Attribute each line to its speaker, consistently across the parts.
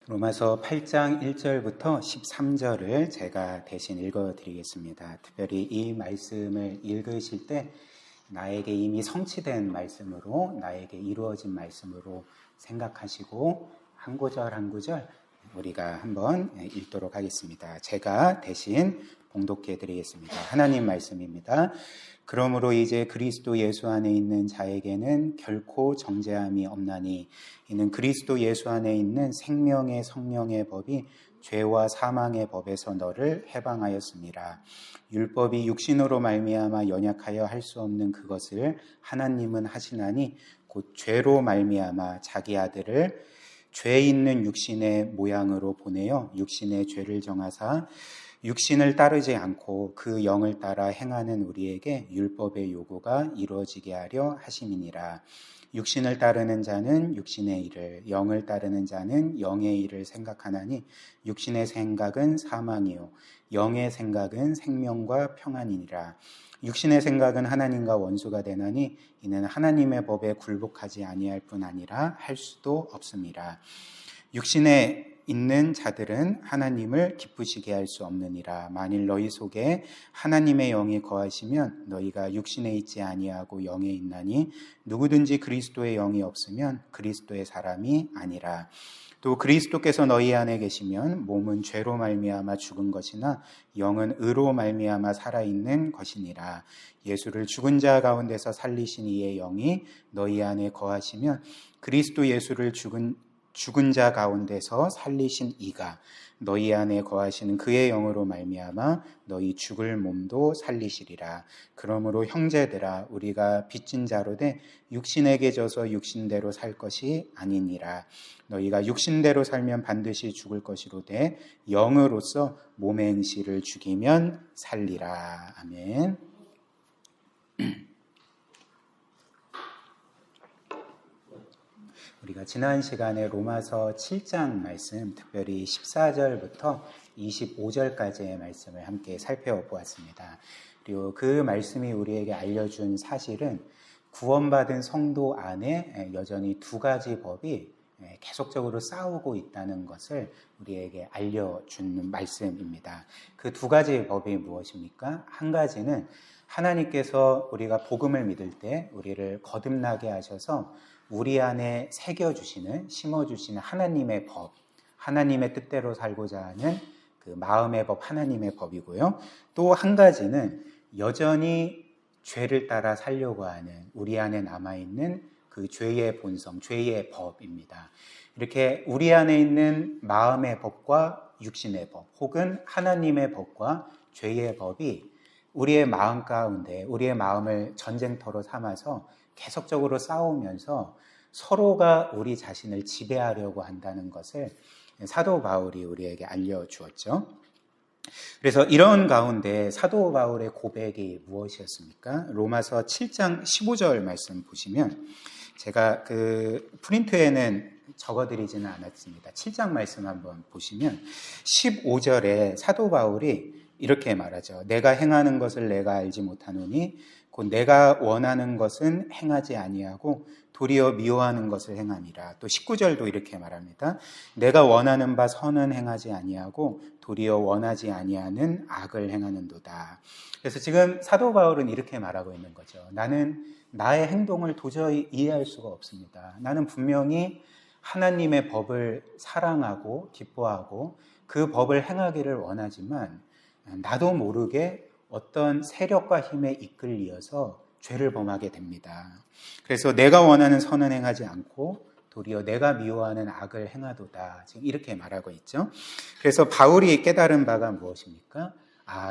Speaker 1: 로마서 8장 1절부터 13절을 제가 대신 읽어드리겠습니다. 특별히 이 말씀을 읽으실 때 나에게 이미 성취된 말씀으로, 나에게 이루어진 말씀으로 생각하시고 한 구절 한 구절 우리가 한번 읽도록 하겠습니다. 제가 대신 봉독해 드리겠습니다. 하나님 말씀입니다. 그러므로 이제 그리스도 예수 안에 있는 자에게는 결코 정죄함이 없나니 이는 그리스도 예수 안에 있는 생명의 성령의 법이 죄와 사망의 법에서 너를 해방하였습니다. 율법이 육신으로 말미암아 연약하여 할 수 없는 그것을 하나님은 하시나니 곧 죄로 말미암아 자기 아들을 죄 있는 육신의 모양으로 보내어 육신의 죄를 정하사 육신을 따르지 않고 그 영을 따라 행하는 우리에게 율법의 요구가 이루어지게 하려 하심이니라. 육신을 따르는 자는 육신의 일을, 영을 따르는 자는 영의 일을 생각하나니 육신의 생각은 사망이요 영의 생각은 생명과 평안이니라. 육신의 생각은 하나님과 원수가 되나니 이는 하나님의 법에 굴복하지 아니할 뿐 아니라 할 수도 없음이라. 육신에 있는 자들은 하나님을 기쁘시게 할 수 없느니라. 만일 너희 속에 하나님의 영이 거하시면 너희가 육신에 있지 아니하고 영에 있나니 누구든지 그리스도의 영이 없으면 그리스도의 사람이 아니라. 또 그리스도께서 너희 안에 계시면 몸은 죄로 말미암아 죽은 것이나 영은 의로 말미암아 살아있는 것이니라. 예수를 죽은 자 가운데서 살리신 이의 영이 너희 안에 거하시면 그리스도 예수를 죽은 자 가운데서 살리신 이가 너희 안에 거하시는 그의 영으로 말미암아 너희 죽을 몸도 살리시리라. 그러므로 형제들아 우리가 빚진 자로 돼 육신에게 져서 육신대로 살 것이 아니니라. 너희가 육신대로 살면 반드시 죽을 것이로되 영으로서 몸의 행실을 죽이면 살리라. 아멘. 우리가 지난 시간에 로마서 7장 말씀, 특별히 14절부터 25절까지의 말씀을 함께 살펴보았습니다. 그리고 그 말씀이 우리에게 알려준 사실은 구원받은 성도 안에 여전히 두 가지 법이 계속적으로 싸우고 있다는 것을 우리에게 알려주는 말씀입니다. 그 두 가지 법이 무엇입니까? 한 가지는 하나님께서 우리가 복음을 믿을 때 우리를 거듭나게 하셔서 우리 안에 새겨주시는, 심어주시는 하나님의 법, 하나님의 뜻대로 살고자 하는 그 마음의 법, 하나님의 법이고요. 또 한 가지는 여전히 죄를 따라 살려고 하는 우리 안에 남아있는 그 죄의 본성, 죄의 법입니다. 이렇게 우리 안에 있는 마음의 법과 육신의 법, 혹은 하나님의 법과 죄의 법이 우리의 마음 가운데, 우리의 마음을 전쟁터로 삼아서 계속적으로 싸우면서 서로가 우리 자신을 지배하려고 한다는 것을 사도 바울이 우리에게 알려주었죠. 그래서 이런 가운데 사도 바울의 고백이 무엇이었습니까? 로마서 7장 15절 말씀 보시면 제가 그 프린트에는 적어드리지는 않았습니다. 7장 말씀 한번 보시면 15절에 사도 바울이 이렇게 말하죠. 내가 행하는 것을 내가 알지 못하노니 곧 내가 원하는 것은 행하지 아니하고 도리어 미워하는 것을 행하니라. 또 19절도 이렇게 말합니다. 내가 원하는 바 선은 행하지 아니하고 도리어 원하지 아니하는 악을 행하는도다. 그래서 지금 사도 바울은 이렇게 말하고 있는 거죠. 나는 나의 행동을 도저히 이해할 수가 없습니다. 나는 분명히 하나님의 법을 사랑하고 기뻐하고 그 법을 행하기를 원하지만 나도 모르게 어떤 세력과 힘에 이끌려서 죄를 범하게 됩니다. 그래서 내가 원하는 선은 행하지 않고 도리어 내가 미워하는 악을 행하도다. 지금 이렇게 말하고 있죠. 그래서 바울이 깨달은 바가 무엇입니까?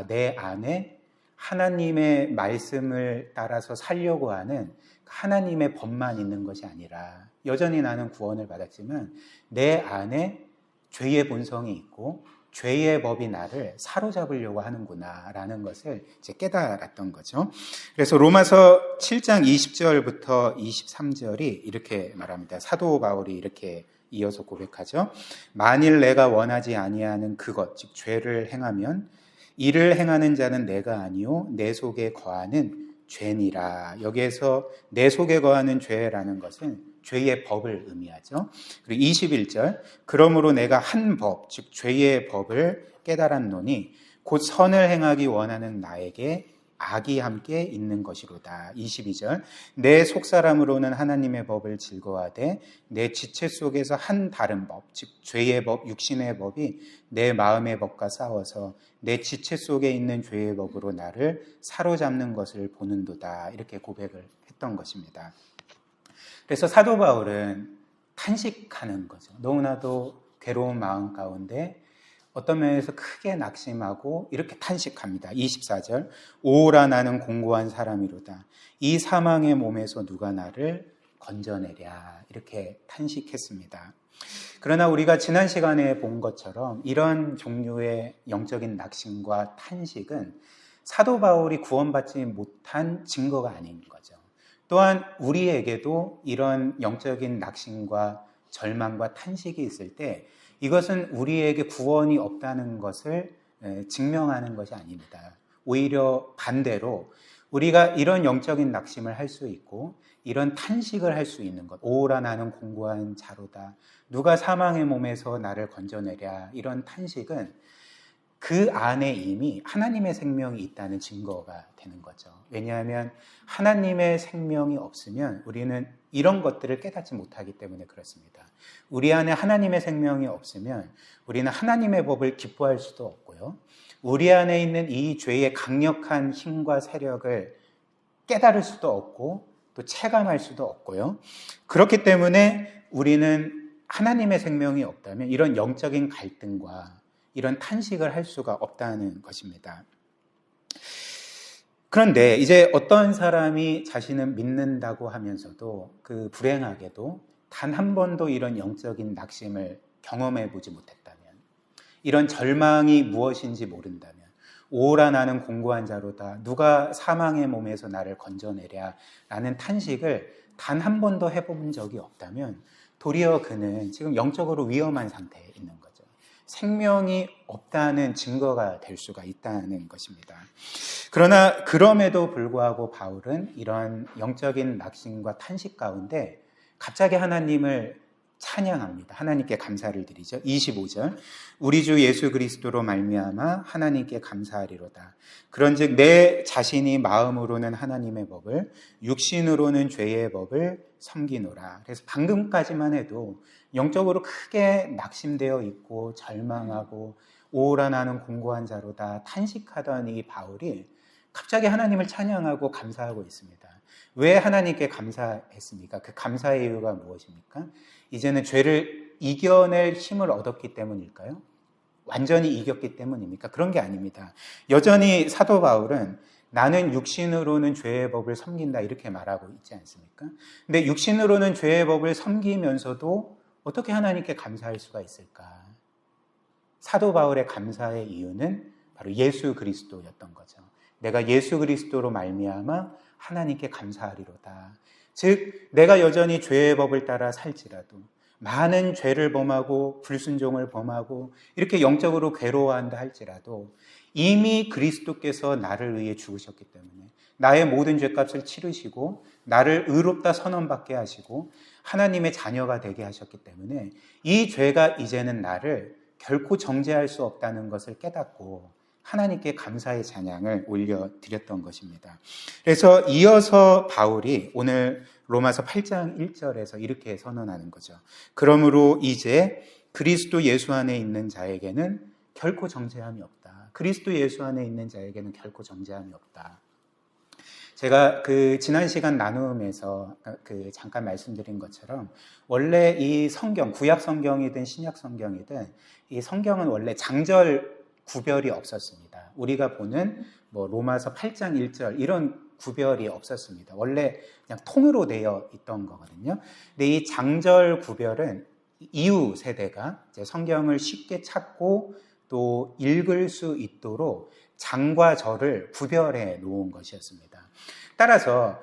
Speaker 1: 내 안에 하나님의 말씀을 따라서 살려고 하는 하나님의 법만 있는 것이 아니라 여전히 나는 구원을 받았지만 내 안에 죄의 본성이 있고 죄의 법이 나를 사로잡으려고 하는구나 라는 것을 이제 깨달았던 거죠. 그래서 로마서 7장 20절부터 23절이 이렇게 말합니다. 사도 바울이 이렇게 이어서 고백하죠. 만일 내가 원하지 아니하는 그것, 즉 죄를 행하면 이를 행하는 자는 내가 아니요 내 속에 거하는 죄니라. 여기에서 내 속에 거하는 죄라는 것은 죄의 법을 의미하죠. 그리고 21절, 그러므로 내가 한 법, 즉 죄의 법을 깨달았노니 곧 선을 행하기 원하는 나에게 악이 함께 있는 것이로다. 22절, 내 속사람으로는 하나님의 법을 즐거워하되 내 지체 속에서 한 다른 법, 즉 죄의 법, 육신의 법이 내 마음의 법과 싸워서 내 지체 속에 있는 죄의 법으로 나를 사로잡는 것을 보는도다. 이렇게 고백을 했던 것입니다. 그래서 사도 바울은 탄식하는 거죠. 너무나도 괴로운 마음 가운데 어떤 면에서 크게 낙심하고 이렇게 탄식합니다. 24절, 오라 나는 공고한 사람이로다. 이 사망의 몸에서 누가 나를 건져내랴. 이렇게 탄식했습니다. 그러나 우리가 지난 시간에 본 것처럼 이런 종류의 영적인 낙심과 탄식은 사도 바울이 구원받지 못한 증거가 아닌 거죠. 또한 우리에게도 이런 영적인 낙심과 절망과 탄식이 있을 때 이것은 우리에게 구원이 없다는 것을 증명하는 것이 아닙니다. 오히려 반대로 우리가 이런 영적인 낙심을 할 수 있고 이런 탄식을 할 수 있는 것, 오라 나는 공고한 자로다. 누가 사망의 몸에서 나를 건져내랴. 이런 탄식은 그 안에 이미 하나님의 생명이 있다는 증거가 되는 거죠. 왜냐하면 하나님의 생명이 없으면 우리는 이런 것들을 깨닫지 못하기 때문에 그렇습니다. 우리 안에 하나님의 생명이 없으면 우리는 하나님의 법을 기뻐할 수도 없고요. 우리 안에 있는 이 죄의 강력한 힘과 세력을 깨달을 수도 없고 또 체감할 수도 없고요. 그렇기 때문에 우리는 하나님의 생명이 없다면 이런 영적인 갈등과 이런 탄식을 할 수가 없다는 것입니다. 그런데 이제 어떤 사람이 자신은 믿는다고 하면서도 그 불행하게도 단 한 번도 이런 영적인 낙심을 경험해 보지 못했다면, 이런 절망이 무엇인지 모른다면, 오라 나는 공고한 자로다. 누가 사망의 몸에서 나를 건져내랴. 라는 탄식을 단 한 번도 해본 적이 없다면 도리어 그는 지금 영적으로 위험한 상태에 있는 거죠. 생명이 없다는 증거가 될 수가 있다는 것입니다. 그러나 그럼에도 불구하고 바울은 이런 영적인 낙심과 탄식 가운데 갑자기 하나님을 찬양합니다. 하나님께 감사를 드리죠. 25절, 우리 주 예수 그리스도로 말미암아 하나님께 감사하리로다. 그런즉 내 자신이 마음으로는 하나님의 법을, 육신으로는 죄의 법을 섬기노라. 그래서 방금까지만 해도 영적으로 크게 낙심되어 있고 절망하고 오라 나는 공고한 자로다 탄식하던 이 바울이 갑자기 하나님을 찬양하고 감사하고 있습니다. 왜 하나님께 감사했습니까? 그 감사의 이유가 무엇입니까? 이제는 죄를 이겨낼 힘을 얻었기 때문일까요? 완전히 이겼기 때문입니까? 그런 게 아닙니다. 여전히 사도 바울은 나는 육신으로는 죄의 법을 섬긴다 이렇게 말하고 있지 않습니까? 근데 육신으로는 죄의 법을 섬기면서도 어떻게 하나님께 감사할 수가 있을까? 사도 바울의 감사의 이유는 바로 예수 그리스도였던 거죠. 내가 예수 그리스도로 말미암아 하나님께 감사하리로다. 즉 내가 여전히 죄의 법을 따라 살지라도, 많은 죄를 범하고 불순종을 범하고 이렇게 영적으로 괴로워한다 할지라도 이미 그리스도께서 나를 위해 죽으셨기 때문에 나의 모든 죄값을 치르시고 나를 의롭다 선언받게 하시고 하나님의 자녀가 되게 하셨기 때문에 이 죄가 이제는 나를 결코 정죄할 수 없다는 것을 깨닫고 하나님께 감사의 찬양을 올려드렸던 것입니다. 그래서 이어서 바울이 오늘 로마서 8장 1절에서 이렇게 선언하는 거죠. 그러므로 이제 그리스도 예수 안에 있는 자에게는 결코 정죄함이 없다. 그리스도 예수 안에 있는 자에게는 결코 정죄함이 없다. 제가 지난 시간 나눔에서 잠깐 말씀드린 것처럼 원래 이 성경, 구약 성경이든 신약 성경이든 이 성경은 원래 장절 구별이 없었습니다. 우리가 보는 로마서 8장 1절 이런 구별이 없었습니다. 원래 그냥 통으로 되어 있던 거거든요. 근데 이 장절 구별은 이후 세대가 이제 성경을 쉽게 찾고 또 읽을 수 있도록 장과 절을 구별해 놓은 것이었습니다. 따라서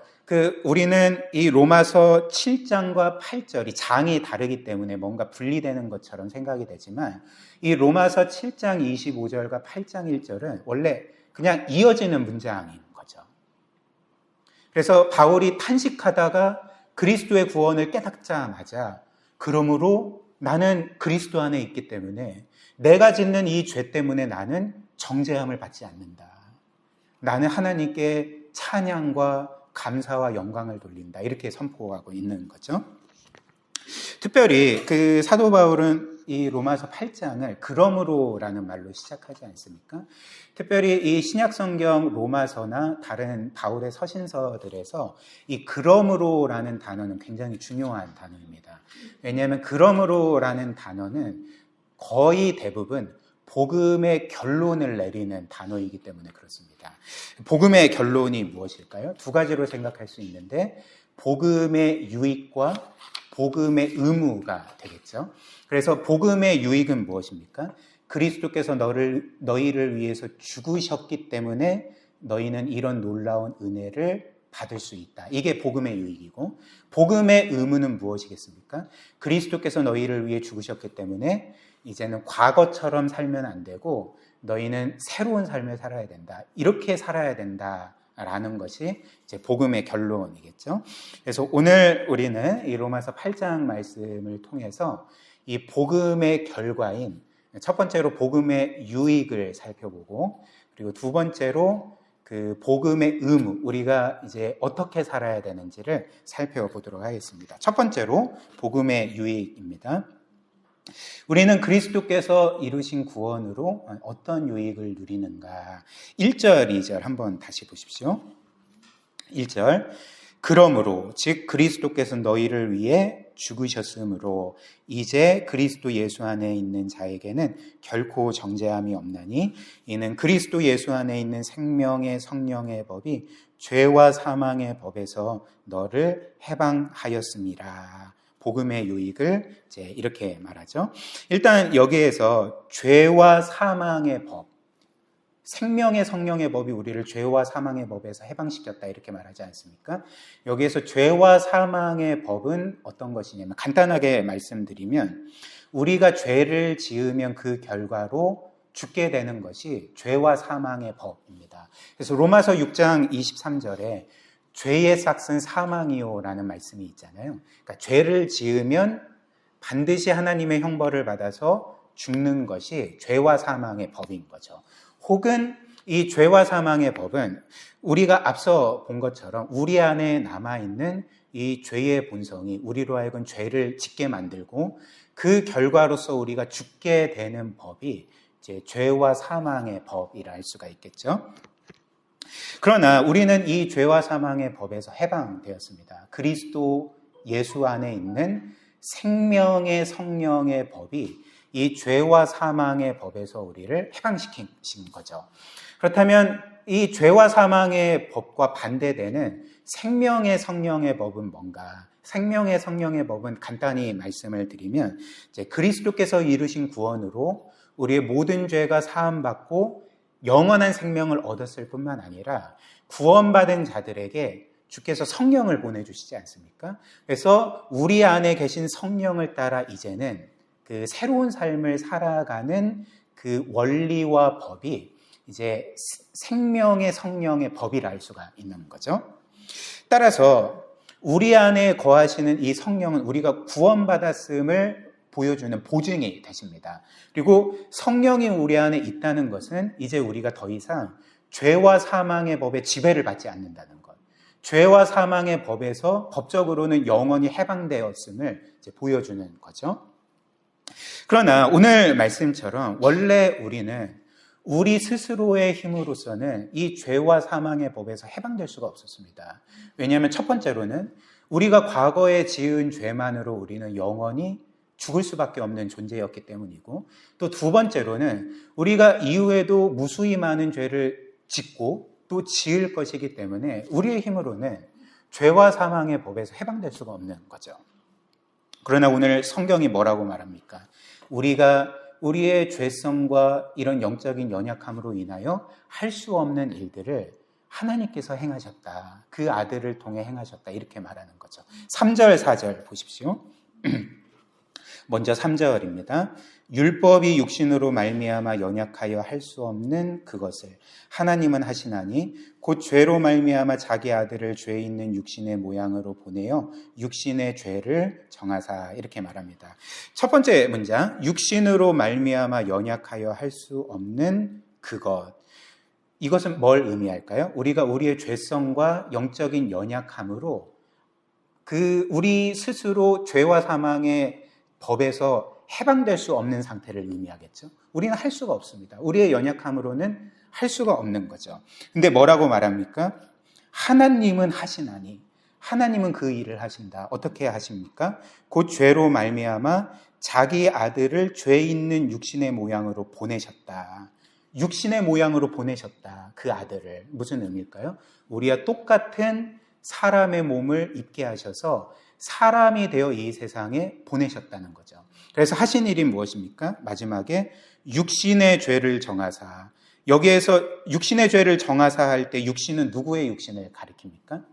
Speaker 1: 우리는 이 로마서 7장과 8절이 장이 다르기 때문에 뭔가 분리되는 것처럼 생각이 되지만 이 로마서 7장 25절과 8장 1절은 원래 그냥 이어지는 문장인 거죠. 그래서 바울이 탄식하다가 그리스도의 구원을 깨닫자마자 그러므로 나는 그리스도 안에 있기 때문에 내가 짓는 이 죄 때문에 나는 정죄함을 받지 않는다. 나는 하나님께 찬양과 감사와 영광을 돌린다. 이렇게 선포하고 있는 거죠. 특별히 그 사도 바울은 이 로마서 8장을 그러므로라는 말로 시작하지 않습니까? 특별히 이 신약성경 로마서나 다른 바울의 서신서들에서 이 그러므로라는 단어는 굉장히 중요한 단어입니다. 왜냐하면 그러므로라는 단어는 거의 대부분 복음의 결론을 내리는 단어이기 때문에 그렇습니다. 복음의 결론이 무엇일까요? 두 가지로 생각할 수 있는데 복음의 유익과 복음의 의무가 되겠죠. 그래서 복음의 유익은 무엇입니까? 그리스도께서 너희를 위해서 죽으셨기 때문에 너희는 이런 놀라운 은혜를 받을 수 있다. 이게 복음의 유익이고, 복음의 의무는 무엇이겠습니까? 그리스도께서 너희를 위해 죽으셨기 때문에 이제는 과거처럼 살면 안 되고 너희는 새로운 삶을 살아야 된다. 이렇게 살아야 된다라는 것이 이제 복음의 결론이겠죠. 그래서 오늘 우리는 이 로마서 8장 말씀을 통해서 이 복음의 결과인 첫 번째로 복음의 유익을 살펴보고, 그리고 두 번째로 그 복음의 의무, 우리가 이제 어떻게 살아야 되는지를 살펴보도록 하겠습니다. 첫 번째로 복음의 유익입니다. 우리는 그리스도께서 이루신 구원으로 어떤 유익을 누리는가? 1절, 2절 한번 다시 보십시오. 1절, 그러므로 즉 그리스도께서 너희를 위해 죽으셨으므로 이제 그리스도 예수 안에 있는 자에게는 결코 정죄함이 없나니 이는 그리스도 예수 안에 있는 생명의 성령의 법이 죄와 사망의 법에서 너를 해방하였습니다. 복음의 유익을 이제 이렇게 말하죠. 일단 여기에서 죄와 사망의 법, 생명의 성령의 법이 우리를 죄와 사망의 법에서 해방시켰다 이렇게 말하지 않습니까? 여기에서 죄와 사망의 법은 어떤 것이냐면 간단하게 말씀드리면 우리가 죄를 지으면 그 결과로 죽게 되는 것이 죄와 사망의 법입니다. 그래서 로마서 6장 23절에 죄의 삭은 사망이요라는 말씀이 있잖아요. 그러니까 죄를 지으면 반드시 하나님의 형벌을 받아서 죽는 것이 죄와 사망의 법인 거죠. 혹은 이 죄와 사망의 법은 우리가 앞서 본 것처럼 우리 안에 남아있는 이 죄의 본성이 우리로 하여금 죄를 짓게 만들고 그 결과로서 우리가 죽게 되는 법이 이제 죄와 사망의 법이라 할 수가 있겠죠. 그러나 우리는 이 죄와 사망의 법에서 해방되었습니다. 그리스도 예수 안에 있는 생명의 성령의 법이 이 죄와 사망의 법에서 우리를 해방시킨 거죠. 그렇다면 이 죄와 사망의 법과 반대되는 생명의 성령의 법은 뭔가? 생명의 성령의 법은 간단히 말씀을 드리면 이제 그리스도께서 이루신 구원으로 우리의 모든 죄가 사함받고 영원한 생명을 얻었을 뿐만 아니라 구원받은 자들에게 주께서 성령을 보내주시지 않습니까? 그래서 우리 안에 계신 성령을 따라 이제는 그 새로운 삶을 살아가는 그 원리와 법이 이제 생명의 성령의 법이라 할 수가 있는 거죠. 따라서 우리 안에 거하시는 이 성령은 우리가 구원받았음을 보여주는 보증이 되십니다. 그리고 성령이 우리 안에 있다는 것은 이제 우리가 더 이상 죄와 사망의 법에 지배를 받지 않는다는 것. 죄와 사망의 법에서 법적으로는 영원히 해방되었음을 이제 보여주는 거죠. 그러나 오늘 말씀처럼 원래 우리는 우리 스스로의 힘으로서는 이 죄와 사망의 법에서 해방될 수가 없었습니다. 왜냐하면 첫 번째로는 우리가 과거에 지은 죄만으로 우리는 영원히 죽을 수밖에 없는 존재였기 때문이고, 또 두 번째로는 우리가 이후에도 무수히 많은 죄를 짓고 또 지을 것이기 때문에 우리의 힘으로는 죄와 사망의 법에서 해방될 수가 없는 거죠. 그러나 오늘 성경이 뭐라고 말합니까? 우리가 우리의 죄성과 이런 영적인 연약함으로 인하여 할 수 없는 일들을 하나님께서 행하셨다. 그 아들을 통해 행하셨다. 이렇게 말하는 거죠. 3절, 4절 보십시오. 먼저 3절입니다. 율법이 육신으로 말미암아 연약하여 할 수 없는 그것을 하나님은 하시나니 곧 죄로 말미암아 자기 아들을 죄 있는 육신의 모양으로 보내어 육신의 죄를 정하사 이렇게 말합니다. 첫 번째 문장, 육신으로 말미암아 연약하여 할 수 없는 그것. 이것은 뭘 의미할까요? 우리가 우리의 죄성과 영적인 연약함으로 우리 스스로 죄와 사망의 법에서 해방될 수 없는 상태를 의미하겠죠. 우리는 할 수가 없습니다. 우리의 연약함으로는 할 수가 없는 거죠. 근데 뭐라고 말합니까? 하나님은 하시나니, 하나님은 그 일을 하신다. 어떻게 하십니까? 곧 죄로 말미암아 자기 아들을 죄 있는 육신의 모양으로 보내셨다. 육신의 모양으로 보내셨다. 그 아들을. 무슨 의미일까요? 우리와 똑같은 사람의 몸을 입게 하셔서 사람이 되어 이 세상에 보내셨다는 거죠. 그래서 하신 일이 무엇입니까? 마지막에 육신의 죄를 정하사. 여기에서 육신의 죄를 정하사 할 때 육신은 누구의 육신을 가리킵니까?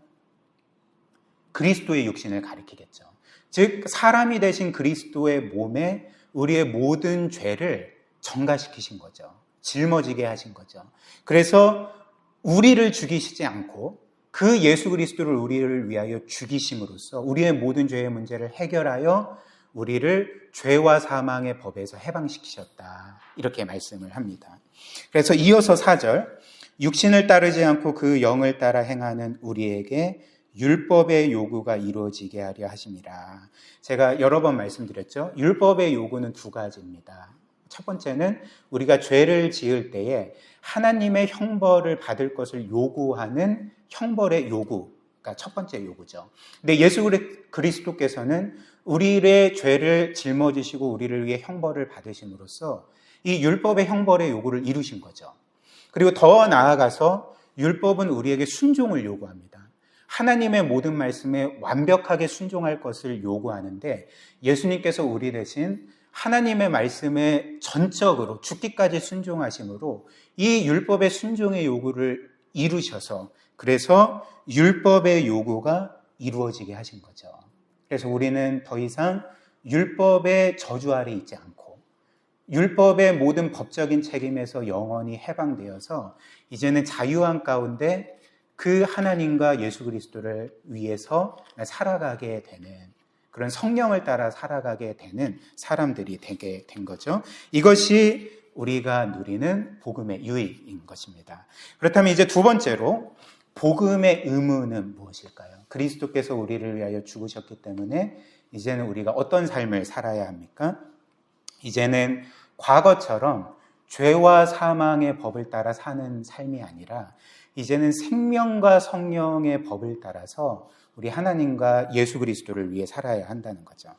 Speaker 1: 그리스도의 육신을 가리키겠죠. 즉 사람이 되신 그리스도의 몸에 우리의 모든 죄를 전가시키신 거죠. 짊어지게 하신 거죠. 그래서 우리를 죽이시지 않고 그 예수 그리스도를 우리를 위하여 죽이심으로써 우리의 모든 죄의 문제를 해결하여 우리를 죄와 사망의 법에서 해방시키셨다. 이렇게 말씀을 합니다. 그래서 이어서 4절, 육신을 따르지 않고 그 영을 따라 행하는 우리에게 율법의 요구가 이루어지게 하려 하심이라. 제가 여러 번 말씀드렸죠. 율법의 요구는 두 가지입니다. 첫 번째는 우리가 죄를 지을 때에 하나님의 형벌을 받을 것을 요구하는 형벌의 요구가 첫 번째 요구죠. 근데 예수 그리스도께서는 우리의 죄를 짊어지시고 우리를 위해 형벌을 받으심으로써 이 율법의 형벌의 요구를 이루신 거죠. 그리고 더 나아가서 율법은 우리에게 순종을 요구합니다. 하나님의 모든 말씀에 완벽하게 순종할 것을 요구하는데 예수님께서 우리 대신 하나님의 말씀에 전적으로 죽기까지 순종하심으로 이 율법의 순종의 요구를 이루셔서 그래서 율법의 요구가 이루어지게 하신 거죠. 그래서 우리는 더 이상 율법의 저주 아래 있지 않고 율법의 모든 법적인 책임에서 영원히 해방되어서 이제는 자유한 가운데 그 하나님과 예수 그리스도를 위해서 살아가게 되는 그런 성령을 따라 살아가게 되는 사람들이 되게 된 거죠. 이것이 우리가 누리는 복음의 유익인 것입니다. 그렇다면 이제 두 번째로 복음의 의무는 무엇일까요? 그리스도께서 우리를 위하여 죽으셨기 때문에 이제는 우리가 어떤 삶을 살아야 합니까? 이제는 과거처럼 죄와 사망의 법을 따라 사는 삶이 아니라 이제는 생명과 성령의 법을 따라서 우리 하나님과 예수 그리스도를 위해 살아야 한다는 거죠.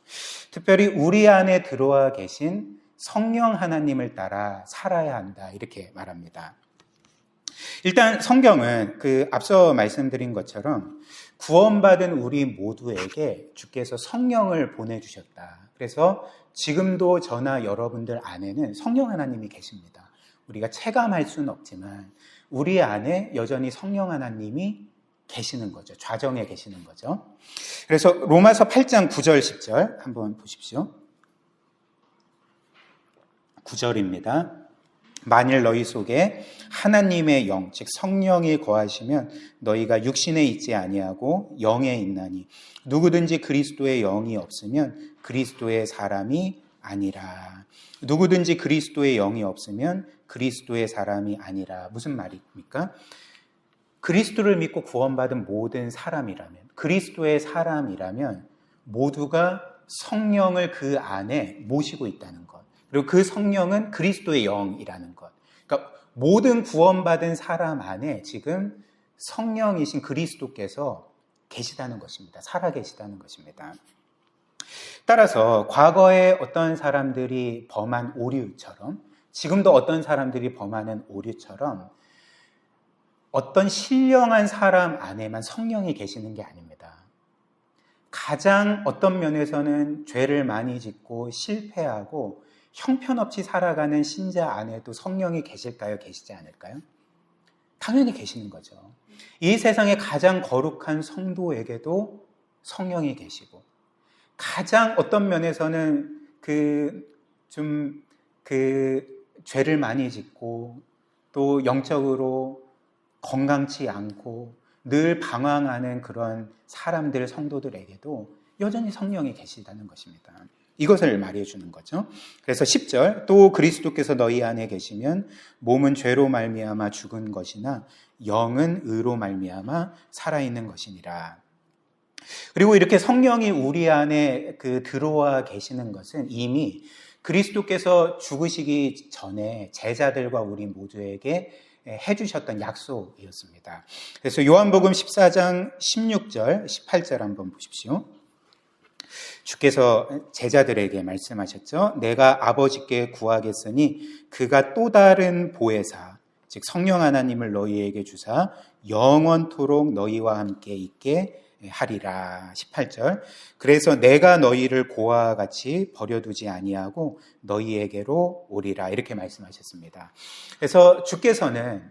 Speaker 1: 특별히 우리 안에 들어와 계신 성령 하나님을 따라 살아야 한다 이렇게 말합니다. 일단 성경은 앞서 말씀드린 것처럼 구원받은 우리 모두에게 주께서 성령을 보내주셨다. 그래서 지금도 저나 여러분들 안에는 성령 하나님이 계십니다. 우리가 체감할 수는 없지만 우리 안에 여전히 성령 하나님이 계시는 거죠. 좌정에 계시는 거죠. 그래서 로마서 8장 9절 10절 한번 보십시오. 9절입니다. 만일 너희 속에 하나님의 영, 즉 성령이 거하시면 너희가 육신에 있지 아니하고 영에 있나니 누구든지 그리스도의 영이 없으면 그리스도의 사람이 아니라. 누구든지 그리스도의 영이 없으면 그리스도의 사람이 아니라. 무슨 말입니까? 그리스도를 믿고 구원받은 모든 사람이라면, 그리스도의 사람이라면 모두가 성령을 그 안에 모시고 있다는 것. 그리고 그 성령은 그리스도의 영이라는 것. 그러니까 모든 구원받은 사람 안에 지금 성령이신 그리스도께서 계시다는 것입니다. 살아계시다는 것입니다. 따라서 과거에 어떤 사람들이 범한 오류처럼 지금도 어떤 사람들이 범하는 오류처럼 어떤 신령한 사람 안에만 성령이 계시는 게 아닙니다. 가장 어떤 면에서는 죄를 많이 짓고 실패하고 형편없이 살아가는 신자 안에도 성령이 계실까요? 계시지 않을까요? 당연히 계시는 거죠. 이 세상의 가장 거룩한 성도에게도 성령이 계시고 가장 어떤 면에서는 좀 그 죄를 많이 짓고 또 영적으로 건강치 않고 늘 방황하는 그런 사람들, 성도들에게도 여전히 성령이 계시다는 것입니다. 이것을 말해주는 거죠. 그래서 10절, 또 그리스도께서 너희 안에 계시면 몸은 죄로 말미암아 죽은 것이나 영은 의로 말미암아 살아있는 것이니라. 그리고 이렇게 성령이 우리 안에 들어와 계시는 것은 이미 그리스도께서 죽으시기 전에 제자들과 우리 모두에게 해주셨던 약속이었습니다. 그래서 요한복음 14장 16절, 18절 한번 보십시오. 주께서 제자들에게 말씀하셨죠. 내가 아버지께 구하겠으니 그가 또 다른 보혜사, 즉 성령 하나님을 너희에게 주사 영원토록 너희와 함께 있게 하리라. 18절. 그래서 내가 너희를 고아와 같이 버려두지 아니하고 너희에게로 오리라. 이렇게 말씀하셨습니다. 그래서 주께서는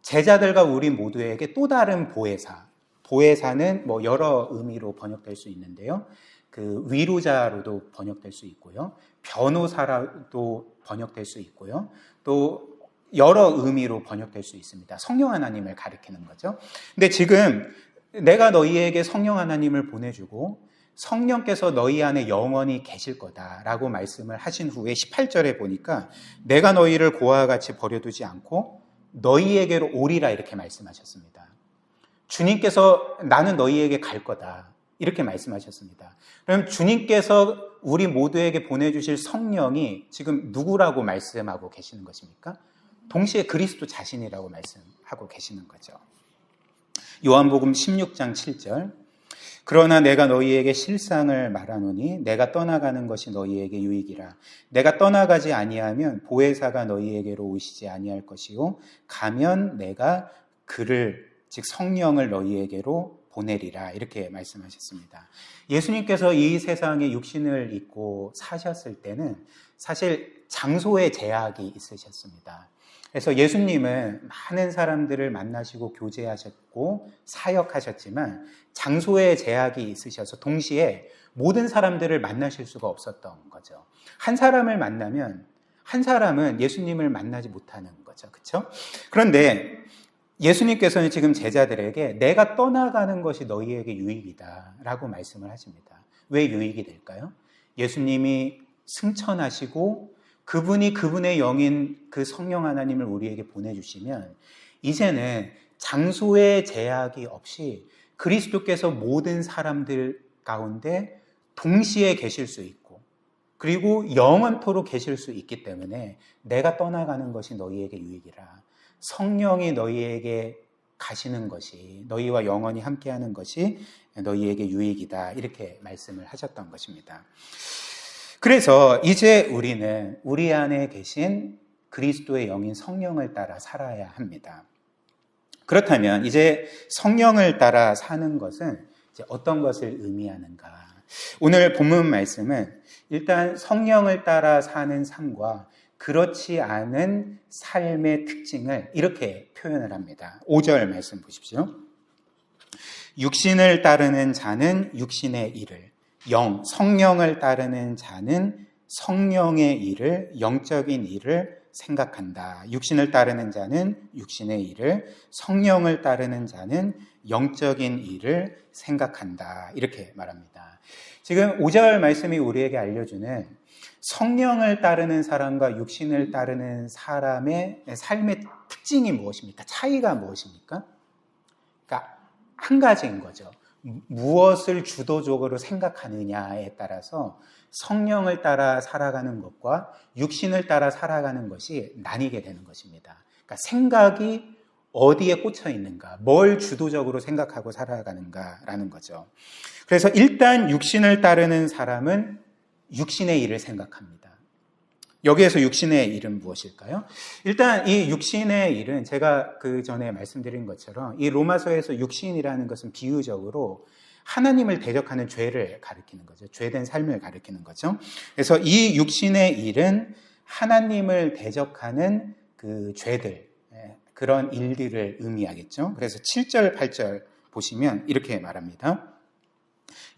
Speaker 1: 제자들과 우리 모두에게 또 다른 보혜사, 보혜사는 여러 의미로 번역될 수 있는데요. 그 위로자로도 번역될 수 있고요. 변호사로도 번역될 수 있고요. 또 여러 의미로 번역될 수 있습니다. 성령 하나님을 가리키는 거죠. 근데 지금 내가 너희에게 성령 하나님을 보내주고 성령께서 너희 안에 영원히 계실 거다라고 말씀을 하신 후에 18절에 보니까 내가 너희를 고아와 같이 버려두지 않고 너희에게로 오리라 이렇게 말씀하셨습니다. 주님께서 나는 너희에게 갈 거다 이렇게 말씀하셨습니다. 그럼 주님께서 우리 모두에게 보내주실 성령이 지금 누구라고 말씀하고 계시는 것입니까? 동시에 그리스도 자신이라고 말씀하고 계시는 거죠. 요한복음 16장 7절. 그러나 내가 너희에게 실상을 말하노니 내가 떠나가는 것이 너희에게 유익이라. 내가 떠나가지 아니하면 보혜사가 너희에게로 오시지 아니할 것이요 가면 내가 그를 즉 성령을 너희에게로 보내리라 이렇게 말씀하셨습니다. 예수님께서 이 세상에 육신을 입고 사셨을 때는 사실 장소의 제약이 있으셨습니다. 그래서 예수님은 많은 사람들을 만나시고 교제하셨고 사역하셨지만 장소의 제약이 있으셔서 동시에 모든 사람들을 만나실 수가 없었던 거죠. 한 사람을 만나면 한 사람은 예수님을 만나지 못하는 거죠. 그렇죠? 그런데 예수님께서는 지금 제자들에게 내가 떠나가는 것이 너희에게 유익이다 라고 말씀을 하십니다. 왜 유익이 될까요? 예수님이 승천하시고 그분이 그분의 영인 그 성령 하나님을 우리에게 보내주시면 이제는 장소의 제약이 없이 그리스도께서 모든 사람들 가운데 동시에 계실 수 있고 그리고 영원토록 계실 수 있기 때문에 내가 떠나가는 것이 너희에게 유익이라. 성령이 너희에게 가시는 것이 너희와 영원히 함께하는 것이 너희에게 유익이다 이렇게 말씀을 하셨던 것입니다. 그래서 이제 우리는 우리 안에 계신 그리스도의 영인 성령을 따라 살아야 합니다. 그렇다면 이제 성령을 따라 사는 것은 이제 어떤 것을 의미하는가? 오늘 본문 말씀은 일단 성령을 따라 사는 삶과 그렇지 않은 삶의 특징을 이렇게 표현을 합니다. 5절 말씀 보십시오. 육신을 따르는 자는 육신의 일을, 성령을 따르는 자는 성령의 일을, 영적인 일을 생각한다. 육신을 따르는 자는 육신의 일을, 성령을 따르는 자는 영적인 일을 생각한다. 이렇게 말합니다. 지금 5절 말씀이 우리에게 알려주는 성령을 따르는 사람과 육신을 따르는 사람의 삶의 특징이 무엇입니까? 차이가 무엇입니까? 그러니까 한 가지인 거죠. 무엇을 주도적으로 생각하느냐에 따라서 성령을 따라 살아가는 것과 육신을 따라 살아가는 것이 나뉘게 되는 것입니다. 그러니까 생각이 어디에 꽂혀 있는가, 뭘 주도적으로 생각하고 살아가는가라는 거죠. 그래서 일단 육신을 따르는 사람은 육신의 일을 생각합니다. 여기에서 육신의 일은 무엇일까요? 일단 이 육신의 일은 제가 그 전에 말씀드린 것처럼 이 로마서에서 육신이라는 것은 비유적으로 하나님을 대적하는 죄를 가리키는 거죠. 죄된 삶을 가리키는 거죠. 그래서 이 육신의 일은 하나님을 대적하는 그 죄들, 그런 일들을 의미하겠죠. 그래서 7절, 8절 보시면 이렇게 말합니다.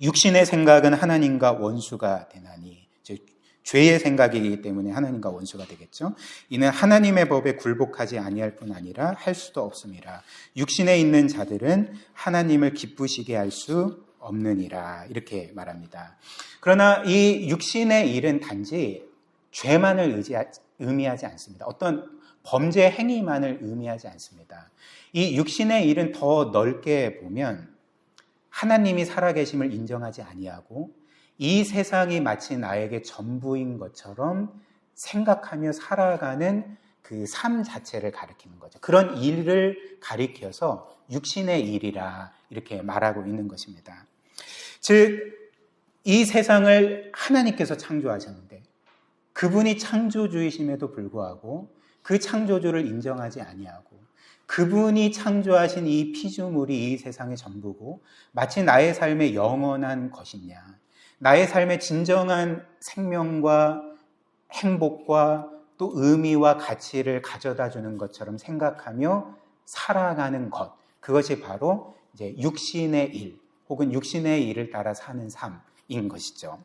Speaker 1: 육신의 생각은 하나님과 원수가 되나니, 즉 죄의 생각이기 때문에 하나님과 원수가 되겠죠. 이는 하나님의 법에 굴복하지 아니할 뿐 아니라 할 수도 없음이라. 육신에 있는 자들은 하나님을 기쁘시게 할 수 없느니라. 이렇게 말합니다. 그러나 이 육신의 일은 단지 죄만을 의미하지 않습니다. 어떤 범죄 행위만을 의미하지 않습니다. 이 육신의 일은 더 넓게 보면 하나님이 살아계심을 인정하지 아니하고 이 세상이 마치 나에게 전부인 것처럼 생각하며 살아가는 그 삶 자체를 가리키는 거죠. 그런 일을 가리켜서 육신의 일이라 이렇게 말하고 있는 것입니다. 즉, 이 세상을 하나님께서 창조하셨는데 그분이 창조주이심에도 불구하고 그 창조주를 인정하지 아니하고 그분이 창조하신 이 피조물이 이 세상의 전부고 마치 나의 삶의 영원한 것이냐, 나의 삶의 진정한 생명과 행복과 또 의미와 가치를 가져다 주는 것처럼 생각하며 살아가는 것, 그것이 바로 이제 육신의 일 혹은 육신의 일을 따라 사는 삶인 것이죠.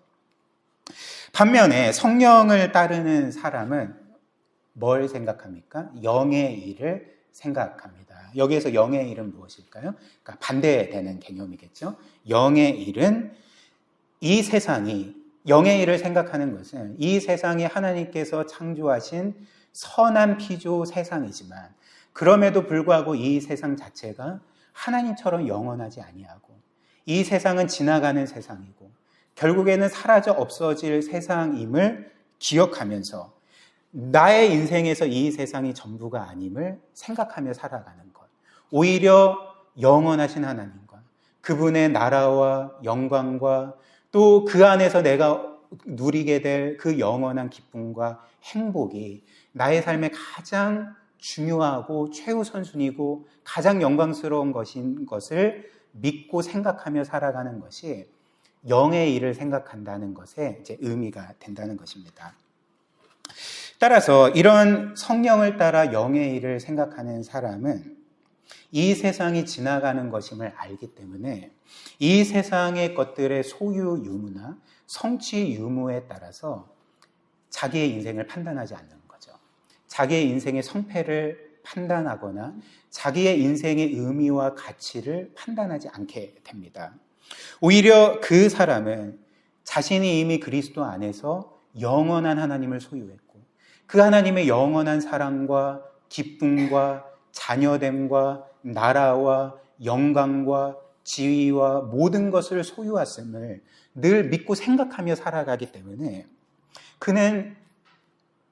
Speaker 1: 반면에 성령을 따르는 사람은 뭘 생각합니까? 영의 일을 생각합니다. 여기에서 영의 일은 무엇일까요? 그러니까 반대되는 개념이겠죠. 영의 일은 이 세상이, 영의 일을 생각하는 것은 이 세상이 하나님께서 창조하신 선한 피조 세상이지만 그럼에도 불구하고 이 세상 자체가 하나님처럼 영원하지 아니하고 이 세상은 지나가는 세상이고 결국에는 사라져 없어질 세상임을 기억하면서 나의 인생에서 이 세상이 전부가 아님을 생각하며 살아가는 것. 오히려 영원하신 하나님과 그분의 나라와 영광과 또 그 안에서 내가 누리게 될 그 영원한 기쁨과 행복이 나의 삶의 가장 중요하고 최우선순위고 가장 영광스러운 것인 것을 믿고 생각하며 살아가는 것이 영의 일을 생각한다는 것에 이제 의미가 된다는 것입니다. 따라서 이런 성령을 따라 영의 일을 생각하는 사람은 이 세상이 지나가는 것임을 알기 때문에 이 세상의 것들의 소유 유무나 성취 유무에 따라서 자기의 인생을 판단하지 않는 거죠. 자기의 인생의 성패를 판단하거나 자기의 인생의 의미와 가치를 판단하지 않게 됩니다. 오히려 그 사람은 자신이 이미 그리스도 안에서 영원한 하나님을 소유했고 그 하나님의 영원한 사랑과 기쁨과 자녀됨과 나라와 영광과 지위와 모든 것을 소유했음을 늘 믿고 생각하며 살아가기 때문에 그는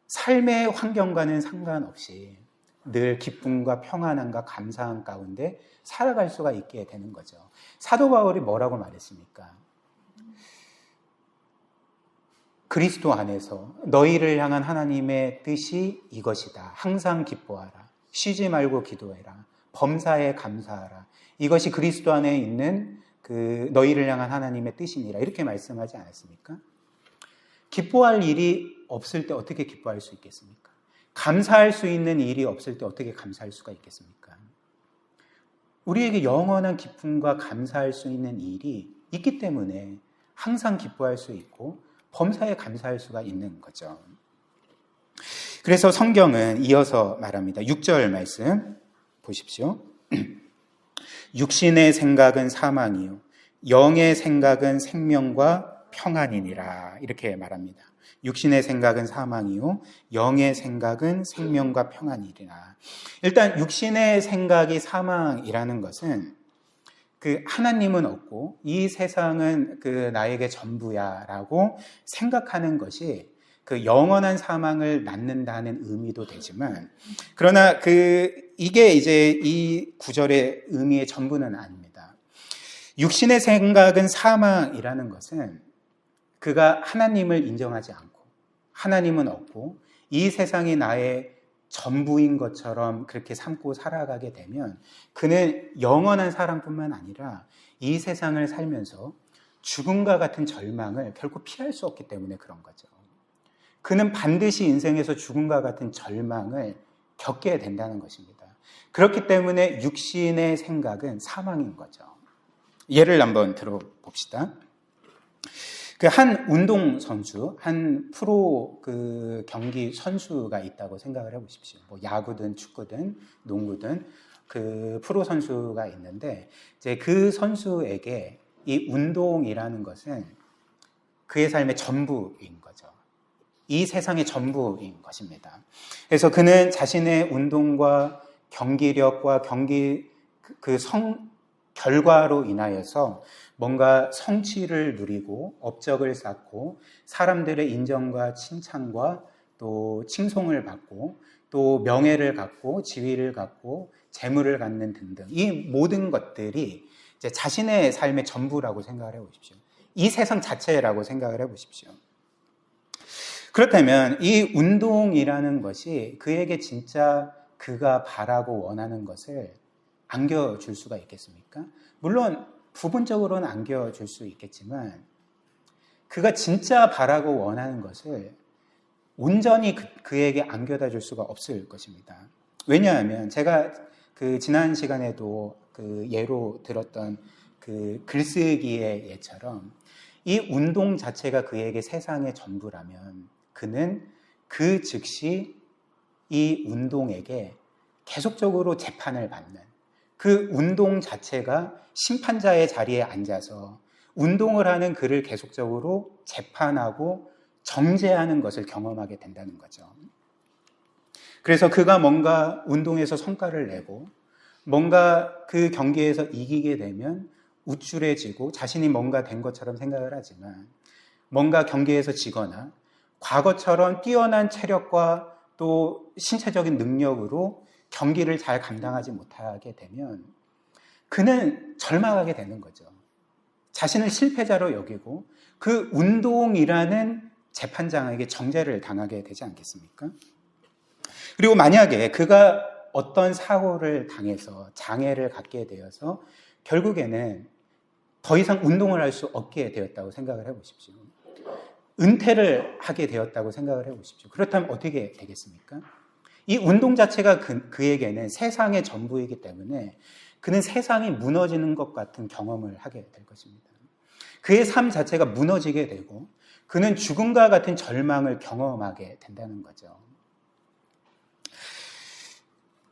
Speaker 1: 삶의 환경과는 상관없이 늘 기쁨과 평안함과 감사함 가운데 살아갈 수가 있게 되는 거죠. 사도 바울이 뭐라고 말했습니까? 그리스도 안에서 너희를 향한 하나님의 뜻이 이것이다. 항상 기뻐하라. 쉬지 말고 기도해라. 범사에 감사하라. 이것이 그리스도 안에 있는 그 너희를 향한 하나님의 뜻이니라. 이렇게 말씀하지 않았습니까? 기뻐할 일이 없을 때 어떻게 기뻐할 수 있겠습니까? 감사할 수 있는 일이 없을 때 어떻게 감사할 수가 있겠습니까? 우리에게 영원한 기쁨과 감사할 수 있는 일이 있기 때문에 항상 기뻐할 수 있고 범사에 감사할 수가 있는 거죠. 그래서 성경은 이어서 말합니다. 6절 말씀 보십시오. 육신의 생각은 사망이요 영의 생각은 생명과 평안이니라. 이렇게 말합니다. 육신의 생각은 사망이요 영의 생각은 생명과 평안이니라. 일단 육신의 생각이 사망이라는 것은 그 하나님은 없고 이 세상은 그 나에게 전부야라고 생각하는 것이 그 영원한 사망을 낳는다는 의미도 되지만 그러나 이게 이제 이 구절의 의미의 전부는 아닙니다. 육신의 생각은 사망이라는 것은 그가 하나님을 인정하지 않고 하나님은 없고 이 세상이 나의 전부인 것처럼 그렇게 삼고 살아가게 되면 그는 영원한 사랑뿐만 아니라 이 세상을 살면서 죽음과 같은 절망을 결코 피할 수 없기 때문에 그런 거죠. 그는 반드시 인생에서 죽음과 같은 절망을 겪게 된다는 것입니다. 그렇기 때문에 육신의 생각은 사망인 거죠. 예를 한번 들어봅시다. 그 한 운동 선수, 한 프로 경기 선수가 있다고 생각을 해보십시오. 뭐 야구든 축구든 농구든 그 프로 선수가 있는데 이제 그 선수에게 이 운동이라는 것은 그의 삶의 전부인 거죠. 이 세상의 전부인 것입니다. 그래서 그는 자신의 운동과 경기력과 경기 결과로 인하여서 뭔가 성취를 누리고 업적을 쌓고 사람들의 인정과 칭찬과 또 칭송을 받고 또 명예를 갖고 지위를 갖고 재물을 갖는 등등 이 모든 것들이 이제 자신의 삶의 전부라고 생각을 해보십시오. 이 세상 자체라고 생각을 해보십시오. 그렇다면 이 운동이라는 것이 그에게 진짜 그가 바라고 원하는 것을 안겨줄 수가 있겠습니까? 물론 부분적으로는 안겨줄 수 있겠지만 그가 진짜 바라고 원하는 것을 온전히 그에게 안겨다 줄 수가 없을 것입니다. 왜냐하면 제가 지난 시간에도 예로 들었던 글쓰기의 예처럼 이 운동 자체가 그에게 세상의 전부라면 그는 그 즉시 이 운동에게 계속적으로 재판을 받는 그 운동 자체가 심판자의 자리에 앉아서 운동을 하는 그를 계속적으로 재판하고 정죄하는 것을 경험하게 된다는 거죠. 그래서 그가 뭔가 운동에서 성과를 내고 뭔가 그 경기에서 이기게 되면 우쭐해지고 자신이 뭔가 된 것처럼 생각을 하지만 뭔가 경기에서 지거나 과거처럼 뛰어난 체력과 또 신체적인 능력으로 경기를 잘 감당하지 못하게 되면 그는 절망하게 되는 거죠. 자신을 실패자로 여기고 그 운동이라는 재판장에게 정죄를 당하게 되지 않겠습니까? 그리고 만약에 그가 어떤 사고를 당해서 장애를 갖게 되어서 결국에는 더 이상 운동을 할 수 없게 되었다고 생각을 해보십시오. 은퇴를 하게 되었다고 생각을 해보십시오. 그렇다면 어떻게 되겠습니까? 이 운동 자체가 그에게는 세상의 전부이기 때문에 그는 세상이 무너지는 것 같은 경험을 하게 될 것입니다. 그의 삶 자체가 무너지게 되고 그는 죽음과 같은 절망을 경험하게 된다는 거죠.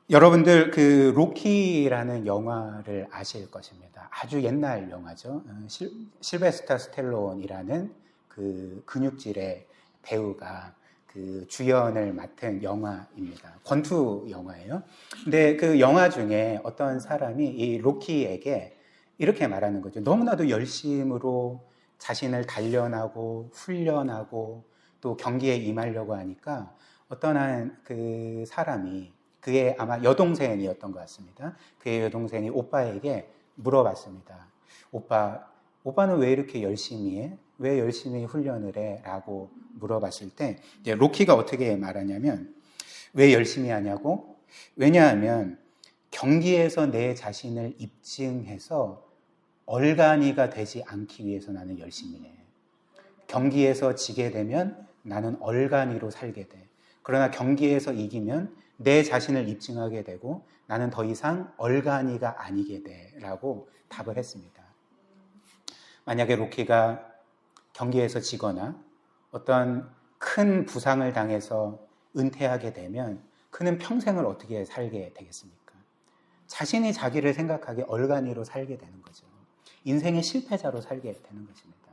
Speaker 1: 여러분들 로키라는 영화를 아실 것입니다. 아주 옛날 영화죠. 실베스터 스텔론이라는 근육질의 배우가 주연을 맡은 영화입니다. 권투 영화예요. 근데 그 영화 중에 어떤 사람이 이 로키에게 이렇게 말하는 거죠. 너무나도 열심으로 자신을 단련하고 훈련하고 또 경기에 임하려고 하니까 어떤 한 사람이 그의 아마 여동생이었던 것 같습니다. 그의 여동생이 오빠에게 물어봤습니다. 오빠는 왜 이렇게 열심히 해? 왜 열심히 훈련을 해? 라고 물어봤을 때 이제 로키가 어떻게 말하냐면 왜 열심히 하냐고? 왜냐하면 경기에서 내 자신을 입증해서 얼간이가 되지 않기 위해서 나는 열심히 해. 경기에서 지게 되면 나는 얼간이로 살게 돼. 그러나 경기에서 이기면 내 자신을 입증하게 되고 나는 더 이상 얼간이가 아니게 돼 라고 답을 했습니다. 만약에 로키가 경기에서 지거나 어떤 큰 부상을 당해서 은퇴하게 되면 그는 평생을 어떻게 살게 되겠습니까? 자신이 자기를 생각하기에 얼간이로 살게 되는 거죠. 인생의 실패자로 살게 되는 것입니다.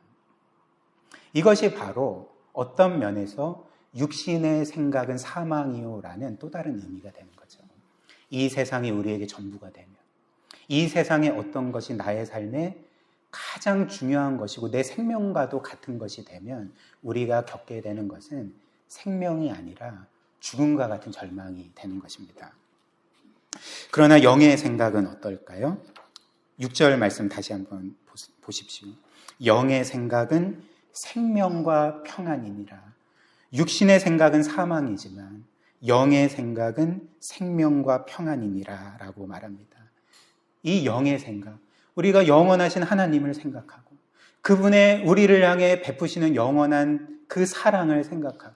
Speaker 1: 이것이 바로 어떤 면에서 육신의 생각은 사망이요라는 또 다른 의미가 되는 거죠. 이 세상이 우리에게 전부가 되면 이 세상의 어떤 것이 나의 삶에 가장 중요한 것이고 내 생명과도 같은 것이 되면 우리가 겪게 되는 것은 생명이 아니라 죽음과 같은 절망이 되는 것입니다. 그러나 영의 생각은 어떨까요? 6절 말씀 다시 한번 보십시오. 영의 생각은 생명과 평안이니라. 육신의 생각은 사망이지만 영의 생각은 생명과 평안이니라 라고 말합니다. 이 영의 생각, 우리가 영원하신 하나님을 생각하고 그분의 우리를 향해 베푸시는 영원한 그 사랑을 생각하고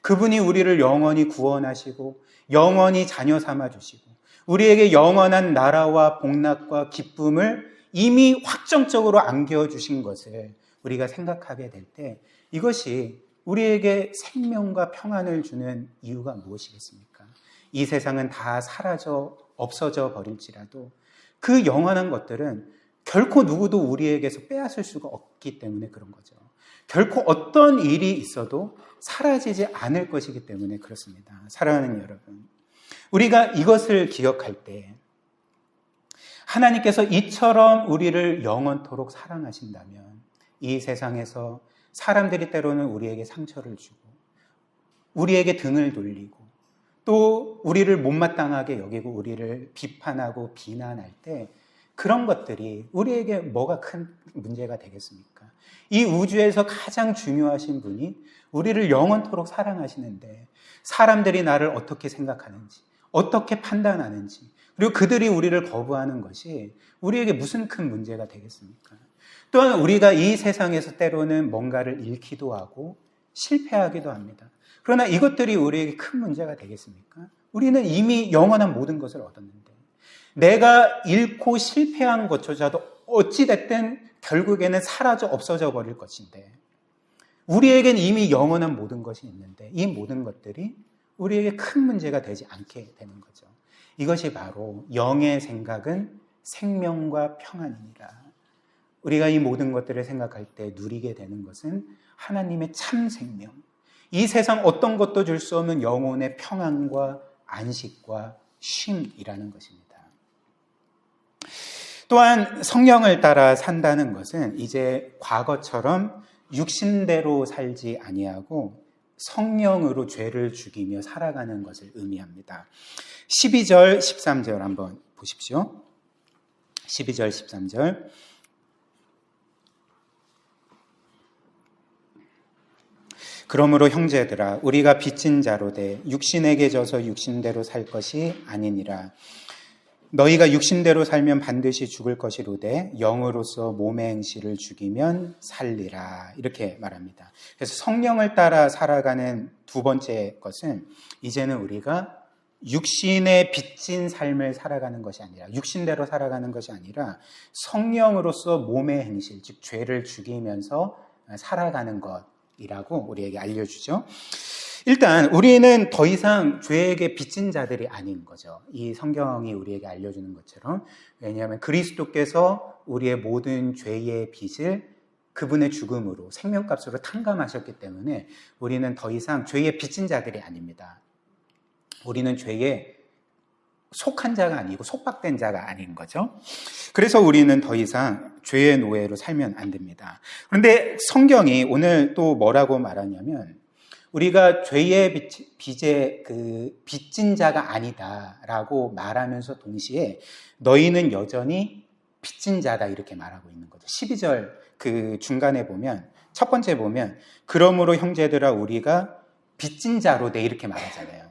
Speaker 1: 그분이 우리를 영원히 구원하시고 영원히 자녀 삼아주시고 우리에게 영원한 나라와 복락과 기쁨을 이미 확정적으로 안겨주신 것을 우리가 생각하게 될 때 이것이 우리에게 생명과 평안을 주는 이유가 무엇이겠습니까? 이 세상은 다 사라져 없어져 버릴지라도 그 영원한 것들은 결코 누구도 우리에게서 빼앗을 수가 없기 때문에 그런 거죠. 결코 어떤 일이 있어도 사라지지 않을 것이기 때문에 그렇습니다. 사랑하는 여러분, 우리가 이것을 기억할 때 하나님께서 이처럼 우리를 영원토록 사랑하신다면 이 세상에서 사람들이 때로는 우리에게 상처를 주고 우리에게 등을 돌리고 또 우리를 못마땅하게 여기고 우리를 비판하고 비난할 때 그런 것들이 우리에게 뭐가 큰 문제가 되겠습니까? 이 우주에서 가장 중요하신 분이 우리를 영원토록 사랑하시는데 사람들이 나를 어떻게 생각하는지 어떻게 판단하는지 그리고 그들이 우리를 거부하는 것이 우리에게 무슨 큰 문제가 되겠습니까? 또한 우리가 이 세상에서 때로는 뭔가를 잃기도 하고 실패하기도 합니다. 그러나 이것들이 우리에게 큰 문제가 되겠습니까? 우리는 이미 영원한 모든 것을 얻었는데 내가 잃고 실패한 것조차도 어찌됐든 결국에는 사라져 없어져 버릴 것인데 우리에겐 이미 영원한 모든 것이 있는데 이 모든 것들이 우리에게 큰 문제가 되지 않게 되는 거죠. 이것이 바로 영의 생각은 생명과 평안이니라. 우리가 이 모든 것들을 생각할 때 누리게 되는 것은 하나님의 참 생명, 이 세상 어떤 것도 줄 수 없는 영혼의 평안과 안식과 쉼이라는 것입니다. 또한 성령을 따라 산다는 것은 이제 과거처럼 육신대로 살지 아니하고 성령으로 죄를 죽이며 살아가는 것을 의미합니다. 12절, 13절 한번 보십시오. 12절, 13절. 그러므로 형제들아 우리가 빚진 자로 돼 육신에게 져서 육신대로 살 것이 아니니라. 너희가 육신대로 살면 반드시 죽을 것이로되 영으로서 몸의 행실을 죽이면 살리라. 이렇게 말합니다. 그래서 성령을 따라 살아가는 두 번째 것은 이제는 우리가 육신에 빚진 삶을 살아가는 것이 아니라 육신대로 살아가는 것이 아니라 성령으로서 몸의 행실, 즉 죄를 죽이면서 살아가는 것이라고 우리에게 알려주죠. 일단 우리는 더 이상 죄에게 빚진 자들이 아닌 거죠. 이 성경이 우리에게 알려주는 것처럼. 왜냐하면 그리스도께서 우리의 모든 죄의 빚을 그분의 죽음으로 생명값으로 탕감하셨기 때문에 우리는 더 이상 죄의 빚진 자들이 아닙니다. 우리는 죄에 속한 자가 아니고 속박된 자가 아닌 거죠. 그래서 우리는 더 이상 죄의 노예로 살면 안 됩니다. 그런데 성경이 오늘 또 뭐라고 말하냐면 우리가 죄의 빚에 빚진 자가 아니다라고 말하면서 동시에 너희는 여전히 빚진 자다 이렇게 말하고 있는 거죠. 12절 그 중간에 보면 첫 번째 보면 그러므로 형제들아 우리가 빚진 자로 돼 이렇게 말하잖아요.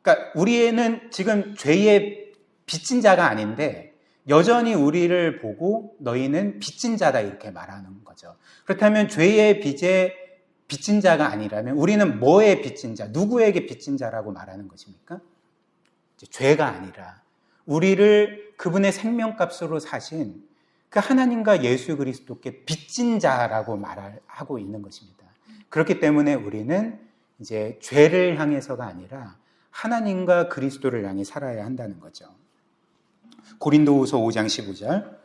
Speaker 1: 그러니까 우리는 지금 죄의 빚진 자가 아닌데 여전히 우리를 보고 너희는 빚진 자다 이렇게 말하는 거죠. 그렇다면 죄의 빚에 빚진 자가 아니라면 우리는 뭐에 빚진 자, 누구에게 빚진 자라고 말하는 것입니까? 죄가 아니라 우리를 그분의 생명값으로 사신 그 하나님과 예수 그리스도께 빚진 자라고 말하고 있는 것입니다. 그렇기 때문에 우리는 이제 죄를 향해서가 아니라 하나님과 그리스도를 향해 살아야 한다는 거죠. 고린도후서 5장 15절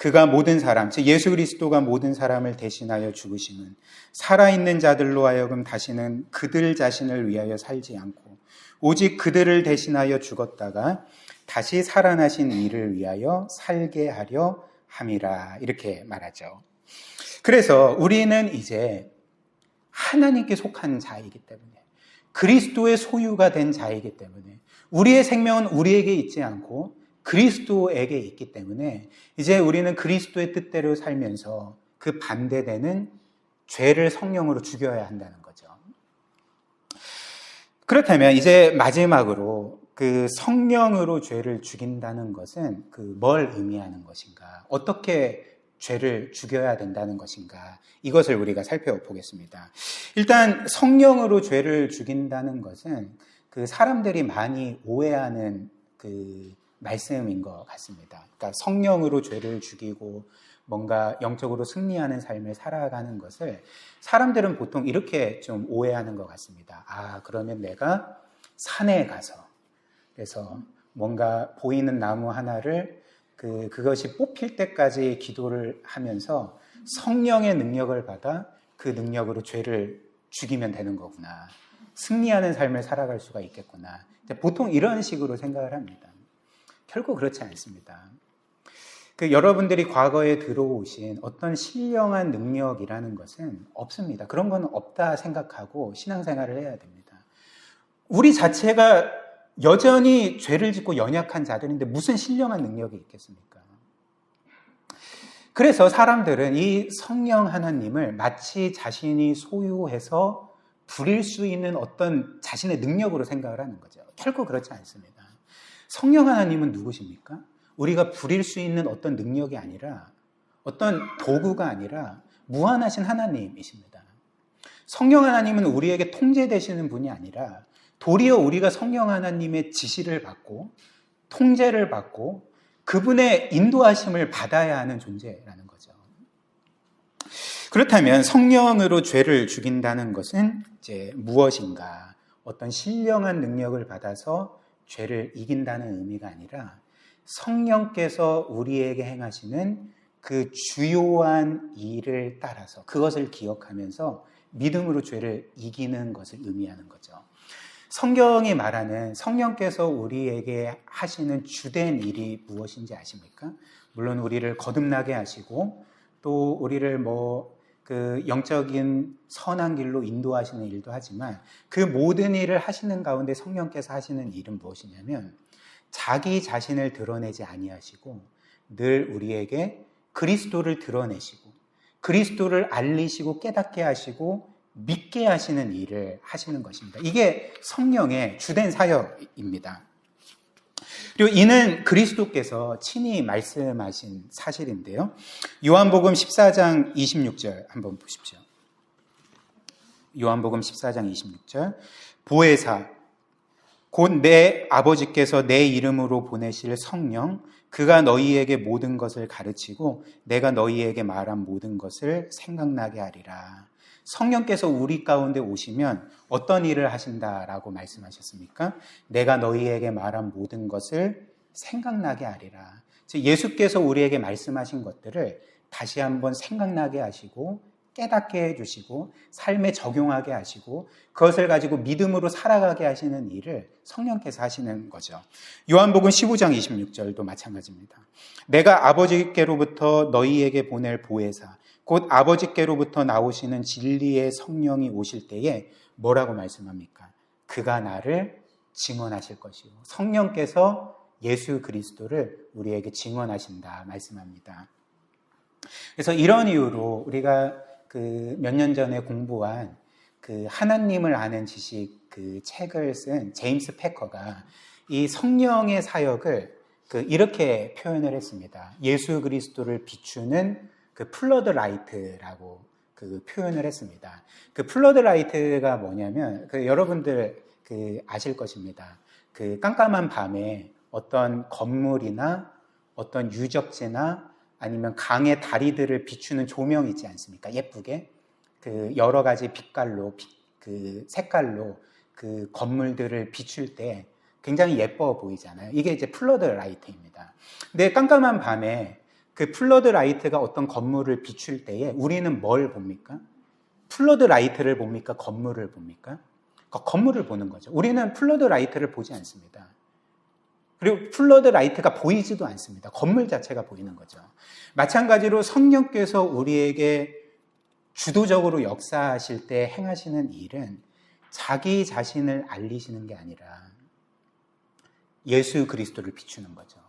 Speaker 1: 그가 모든 사람, 즉 예수 그리스도가 모든 사람을 대신하여 죽으심은 살아있는 자들로 하여금 다시는 그들 자신을 위하여 살지 않고 오직 그들을 대신하여 죽었다가 다시 살아나신 이를 위하여 살게 하려 함이라 이렇게 말하죠. 그래서 우리는 이제 하나님께 속한 자이기 때문에 그리스도의 소유가 된 자이기 때문에 우리의 생명은 우리에게 있지 않고 그리스도에게 있기 때문에 이제 우리는 그리스도의 뜻대로 살면서 그 반대되는 죄를 성령으로 죽여야 한다는 거죠. 그렇다면 이제 마지막으로 그 성령으로 죄를 죽인다는 것은 뭘 의미하는 것인가? 어떻게 죄를 죽여야 된다는 것인가? 이것을 우리가 살펴보겠습니다. 일단 성령으로 죄를 죽인다는 것은 그 사람들이 많이 오해하는 말씀인 것 같습니다. 그러니까 성령으로 죄를 죽이고 뭔가 영적으로 승리하는 삶을 살아가는 것을 사람들은 보통 이렇게 좀 오해하는 것 같습니다. 그러면 내가 산에 가서 그래서 뭔가 보이는 나무 하나를 그것이 뽑힐 때까지 기도를 하면서 성령의 능력을 받아 그 능력으로 죄를 죽이면 되는 거구나. 승리하는 삶을 살아갈 수가 있겠구나. 보통 이런 식으로 생각을 합니다. 결코 그렇지 않습니다. 여러분들이 과거에 들어오신 어떤 신령한 능력이라는 것은 없습니다. 그런 건 없다 생각하고 신앙생활을 해야 됩니다. 우리 자체가 여전히 죄를 짓고 연약한 자들인데 무슨 신령한 능력이 있겠습니까? 그래서 사람들은 이 성령 하나님을 마치 자신이 소유해서 부릴 수 있는 어떤 자신의 능력으로 생각을 하는 거죠. 결코 그렇지 않습니다. 성령 하나님은 누구십니까? 우리가 부릴 수 있는 어떤 능력이 아니라 어떤 도구가 아니라 무한하신 하나님이십니다. 성령 하나님은 우리에게 통제되시는 분이 아니라 도리어 우리가 성령 하나님의 지시를 받고 통제를 받고 그분의 인도하심을 받아야 하는 존재라는 거죠. 그렇다면 성령으로 죄를 죽인다는 것은 이제 무엇인가? 어떤 신령한 능력을 받아서 죄를 이긴다는 의미가 아니라 성령께서 우리에게 행하시는 그 주요한 일을 따라서 그것을 기억하면서 믿음으로 죄를 이기는 것을 의미하는 거죠. 성경이 말하는 성령께서 우리에게 하시는 주된 일이 무엇인지 아십니까? 물론 우리를 거듭나게 하시고 또 우리를 영적인 선한 길로 인도하시는 일도 하지만 그 모든 일을 하시는 가운데 성령께서 하시는 일은 무엇이냐면 자기 자신을 드러내지 아니하시고 늘 우리에게 그리스도를 드러내시고 그리스도를 알리시고 깨닫게 하시고 믿게 하시는 일을 하시는 것입니다. 이게 성령의 주된 사역입니다. 그리고 이는 그리스도께서 친히 말씀하신 사실인데요. 요한복음 14장 26절 한번 보십시오. 요한복음 14장 26절 보혜사 곧 내 아버지께서 내 이름으로 보내실 성령 그가 너희에게 모든 것을 가르치고 내가 너희에게 말한 모든 것을 생각나게 하리라. 성령께서 우리 가운데 오시면 어떤 일을 하신다라고 말씀하셨습니까? 내가 너희에게 말한 모든 것을 생각나게 하리라. 즉 예수께서 우리에게 말씀하신 것들을 다시 한번 생각나게 하시고 깨닫게 해주시고 삶에 적용하게 하시고 그것을 가지고 믿음으로 살아가게 하시는 일을 성령께서 하시는 거죠. 요한복음 15장 26절도 마찬가지입니다. 내가 아버지께로부터 너희에게 보낼 보혜사 곧 아버지께로부터 나오시는 진리의 성령이 오실 때에 뭐라고 말씀합니까? 그가 나를 증언하실 것이요. 성령께서 예수 그리스도를 우리에게 증언하신다 말씀합니다. 그래서 이런 이유로 우리가 몇 년 전에 공부한 하나님을 아는 지식 책을 쓴 제임스 패커가 이 성령의 사역을 이렇게 표현을 했습니다. 예수 그리스도를 비추는 플러드 라이트라고 표현을 했습니다. 플러드 라이트가 뭐냐면 여러분들 아실 것입니다. 깜깜한 밤에 어떤 건물이나 어떤 유적지나 아니면 강의 다리들을 비추는 조명이 있지 않습니까? 예쁘게 여러 가지 빛깔로 색깔로 건물들을 비출 때 굉장히 예뻐 보이잖아요. 이게 이제 플러드 라이트입니다. 근데 깜깜한 밤에 플러드 라이트가 어떤 건물을 비출 때에 우리는 뭘 봅니까? 플러드 라이트를 봅니까? 건물을 봅니까? 건물을 보는 거죠. 우리는 플러드 라이트를 보지 않습니다. 그리고 플러드 라이트가 보이지도 않습니다. 건물 자체가 보이는 거죠. 마찬가지로 성령께서 우리에게 주도적으로 역사하실 때 행하시는 일은 자기 자신을 알리시는 게 아니라 예수 그리스도를 비추는 거죠.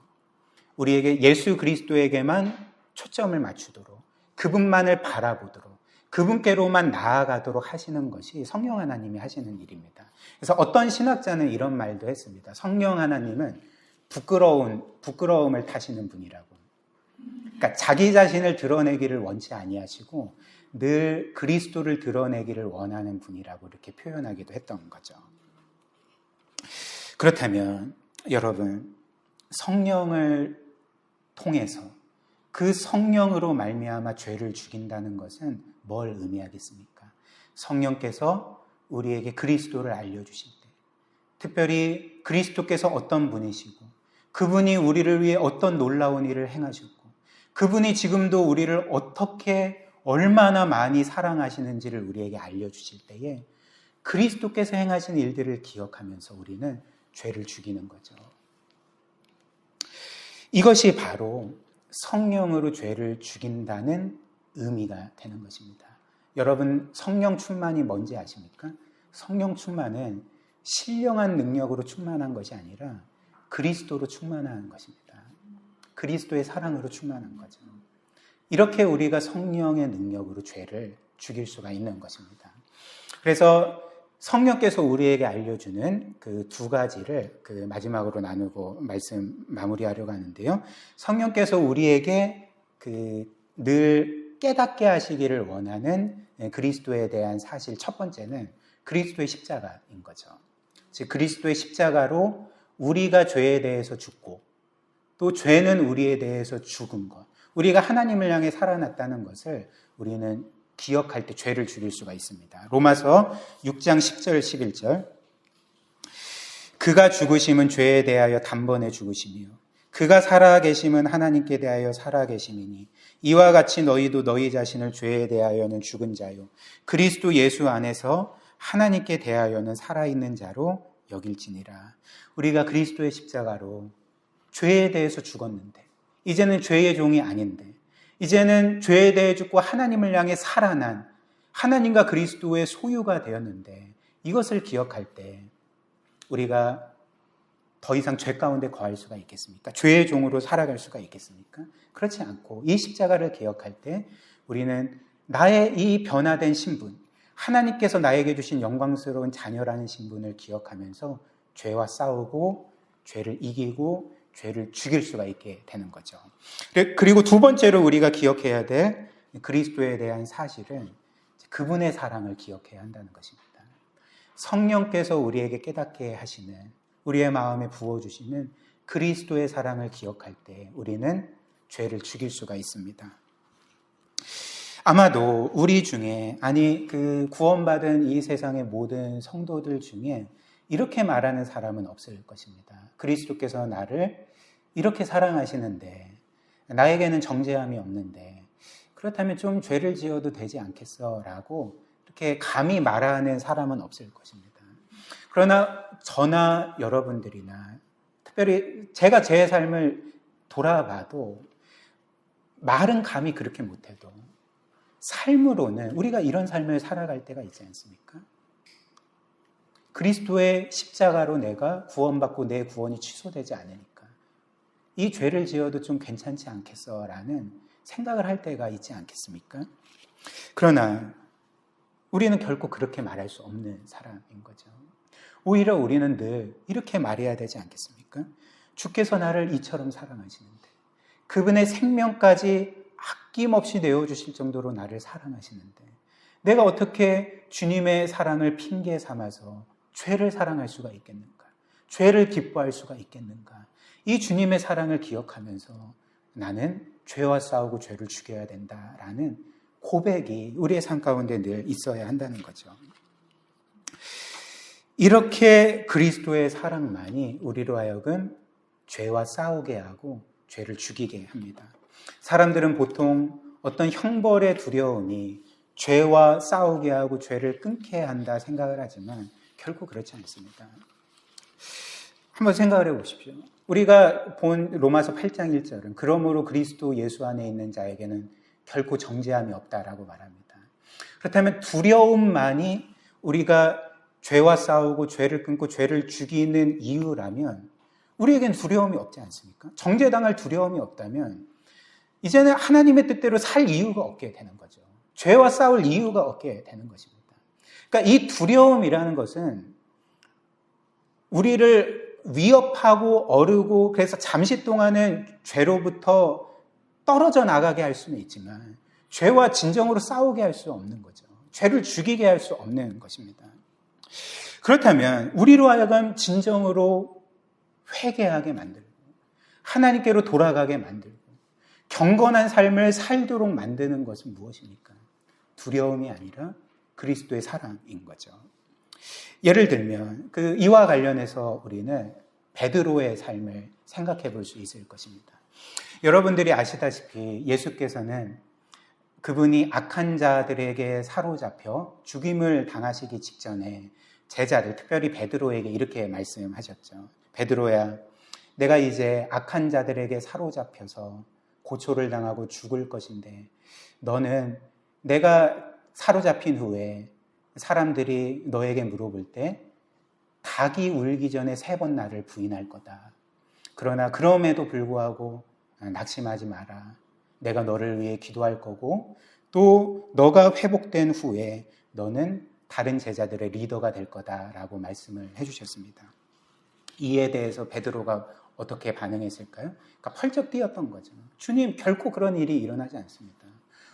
Speaker 1: 우리에게 예수 그리스도에게만 초점을 맞추도록 그분만을 바라보도록 그분께로만 나아가도록 하시는 것이 성령 하나님이 하시는 일입니다. 그래서 어떤 신학자는 이런 말도 했습니다. 성령 하나님은 부끄러움을 타시는 분이라고. 그러니까 자기 자신을 드러내기를 원치 아니하시고 늘 그리스도를 드러내기를 원하는 분이라고 이렇게 표현하기도 했던 거죠. 그렇다면 여러분 성령을 통해서 그 성령으로 말미암아 죄를 죽인다는 것은 뭘 의미하겠습니까? 성령께서 우리에게 그리스도를 알려주실 때, 특별히 그리스도께서 어떤 분이시고 그분이 우리를 위해 어떤 놀라운 일을 행하셨고 그분이 지금도 우리를 어떻게 얼마나 많이 사랑하시는지를 우리에게 알려주실 때에 그리스도께서 행하신 일들을 기억하면서 우리는 죄를 죽이는 거죠. 이것이 바로 성령으로 죄를 죽인다는 의미가 되는 것입니다. 여러분, 성령 충만이 뭔지 아십니까? 성령 충만은 신령한 능력으로 충만한 것이 아니라 그리스도로 충만한 것입니다. 그리스도의 사랑으로 충만한 거죠. 이렇게 우리가 성령의 능력으로 죄를 죽일 수가 있는 것입니다. 그래서 성령께서 우리에게 알려주는 그 두 가지를 그 마지막으로 나누고 말씀 마무리하려고 하는데요. 성령께서 우리에게 늘 깨닫게 하시기를 원하는 그리스도에 대한 사실 첫 번째는 그리스도의 십자가인 거죠. 즉 그리스도의 십자가로 우리가 죄에 대해서 죽고 또 죄는 우리에 대해서 죽은 것, 우리가 하나님을 향해 살아났다는 것을 우리는 기억할 때 죄를 죽일 수가 있습니다. 로마서 6장 10절 11절 그가 죽으심은 죄에 대하여 단번에 죽으시며 그가 살아계심은 하나님께 대하여 살아계심이니 이와 같이 너희도 너희 자신을 죄에 대하여는 죽은 자요 그리스도 예수 안에서 하나님께 대하여는 살아있는 자로 여길지니라. 우리가 그리스도의 십자가로 죄에 대해서 죽었는데 이제는 죄의 종이 아닌데 이제는 죄에 대해 죽고 하나님을 향해 살아난 하나님과 그리스도의 소유가 되었는데 이것을 기억할 때 우리가 더 이상 죄 가운데 거할 수가 있겠습니까? 죄의 종으로 살아갈 수가 있겠습니까? 그렇지 않고 이 십자가를 기억할 때 우리는 나의 이 변화된 신분, 하나님께서 나에게 주신 영광스러운 자녀라는 신분을 기억하면서 죄와 싸우고 죄를 이기고 죄를 죽일 수가 있게 되는 거죠. 그리고 두 번째로 우리가 기억해야 될 그리스도에 대한 사실은 그분의 사랑을 기억해야 한다는 것입니다. 성령께서 우리에게 깨닫게 하시는 우리의 마음에 부어주시는 그리스도의 사랑을 기억할 때 우리는 죄를 죽일 수가 있습니다. 아마도 우리 중에 구원받은 이 세상의 모든 성도들 중에 이렇게 말하는 사람은 없을 것입니다. 그리스도께서 나를 이렇게 사랑하시는데 나에게는 정죄함이 없는데 그렇다면 좀 죄를 지어도 되지 않겠어? 라고 이렇게 감히 말하는 사람은 없을 것입니다. 그러나 저나 여러분들이나 특별히 제가 제 삶을 돌아봐도 말은 감히 그렇게 못해도 삶으로는 우리가 이런 삶을 살아갈 때가 있지 않습니까? 그리스도의 십자가로 내가 구원받고 내 구원이 취소되지 않으니까 이 죄를 지어도 좀 괜찮지 않겠어? 라는 생각을 할 때가 있지 않겠습니까? 그러나 우리는 결코 그렇게 말할 수 없는 사람인 거죠. 오히려 우리는 늘 이렇게 말해야 되지 않겠습니까? 주께서 나를 이처럼 사랑하시는데 그분의 생명까지 아낌없이 내어주실 정도로 나를 사랑하시는데 내가 어떻게 주님의 사랑을 핑계 삼아서 죄를 사랑할 수가 있겠는가? 죄를 기뻐할 수가 있겠는가? 이 주님의 사랑을 기억하면서 나는 죄와 싸우고 죄를 죽여야 된다라는 고백이 우리의 삶 가운데 늘 있어야 한다는 거죠. 이렇게 그리스도의 사랑만이 우리로 하여금 죄와 싸우게 하고 죄를 죽이게 합니다. 사람들은 보통 어떤 형벌의 두려움이 죄와 싸우게 하고 죄를 끊게 한다 생각을 하지만 결코 그렇지 않습니다. 한번 생각을 해보십시오. 우리가 본 로마서 8장 1절은 그러므로 그리스도 예수 안에 있는 자에게는 결코 정죄함이 없다라고 말합니다. 그렇다면 두려움만이 우리가 죄와 싸우고 죄를 끊고 죄를 죽이는 이유라면 우리에겐 두려움이 없지 않습니까? 정죄당할 두려움이 없다면 이제는 하나님의 뜻대로 살 이유가 없게 되는 거죠. 죄와 싸울 이유가 없게 되는 것입니다. 그러니까 이 두려움이라는 것은 우리를 위협하고 어르고 그래서 잠시 동안은 죄로부터 떨어져 나가게 할 수는 있지만 죄와 진정으로 싸우게 할 수 없는 거죠. 죄를 죽이게 할 수 없는 것입니다. 그렇다면 우리로 하여금 진정으로 회개하게 만들고 하나님께로 돌아가게 만들고 경건한 삶을 살도록 만드는 것은 무엇입니까? 두려움이 아니라 그리스도의 사랑인 거죠. 예를 들면 이와 관련해서 우리는 베드로의 삶을 생각해 볼 수 있을 것입니다. 여러분들이 아시다시피 예수께서는 그분이 악한 자들에게 사로잡혀 죽임을 당하시기 직전에 제자들, 특별히 베드로에게 이렇게 말씀하셨죠. 베드로야, 내가 이제 악한 자들에게 사로잡혀서 고초를 당하고 죽을 것인데 너는 내가 사로잡힌 후에 사람들이 너에게 물어볼 때 닭이 울기 전에 3번 나를 부인할 거다. 그러나 그럼에도 불구하고 낙심하지 마라. 내가 너를 위해 기도할 거고 또 너가 회복된 후에 너는 다른 제자들의 리더가 될 거다라고 말씀을 해주셨습니다. 이에 대해서 베드로가 어떻게 반응했을까요? 그러니까 펄쩍 뛰었던 거죠. 주님, 결코 그런 일이 일어나지 않습니다.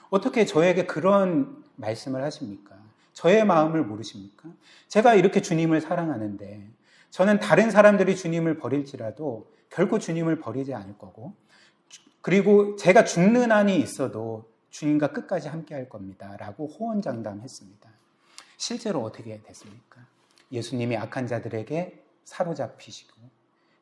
Speaker 1: 어떻게 저에게 그런 말씀을 하십니까? 저의 마음을 모르십니까? 제가 이렇게 주님을 사랑하는데 저는 다른 사람들이 주님을 버릴지라도 결코 주님을 버리지 않을 거고, 그리고 제가 죽는 한이 있어도 주님과 끝까지 함께 할 겁니다 라고 호언장담했습니다. 실제로 어떻게 됐습니까? 예수님이 악한 자들에게 사로잡히시고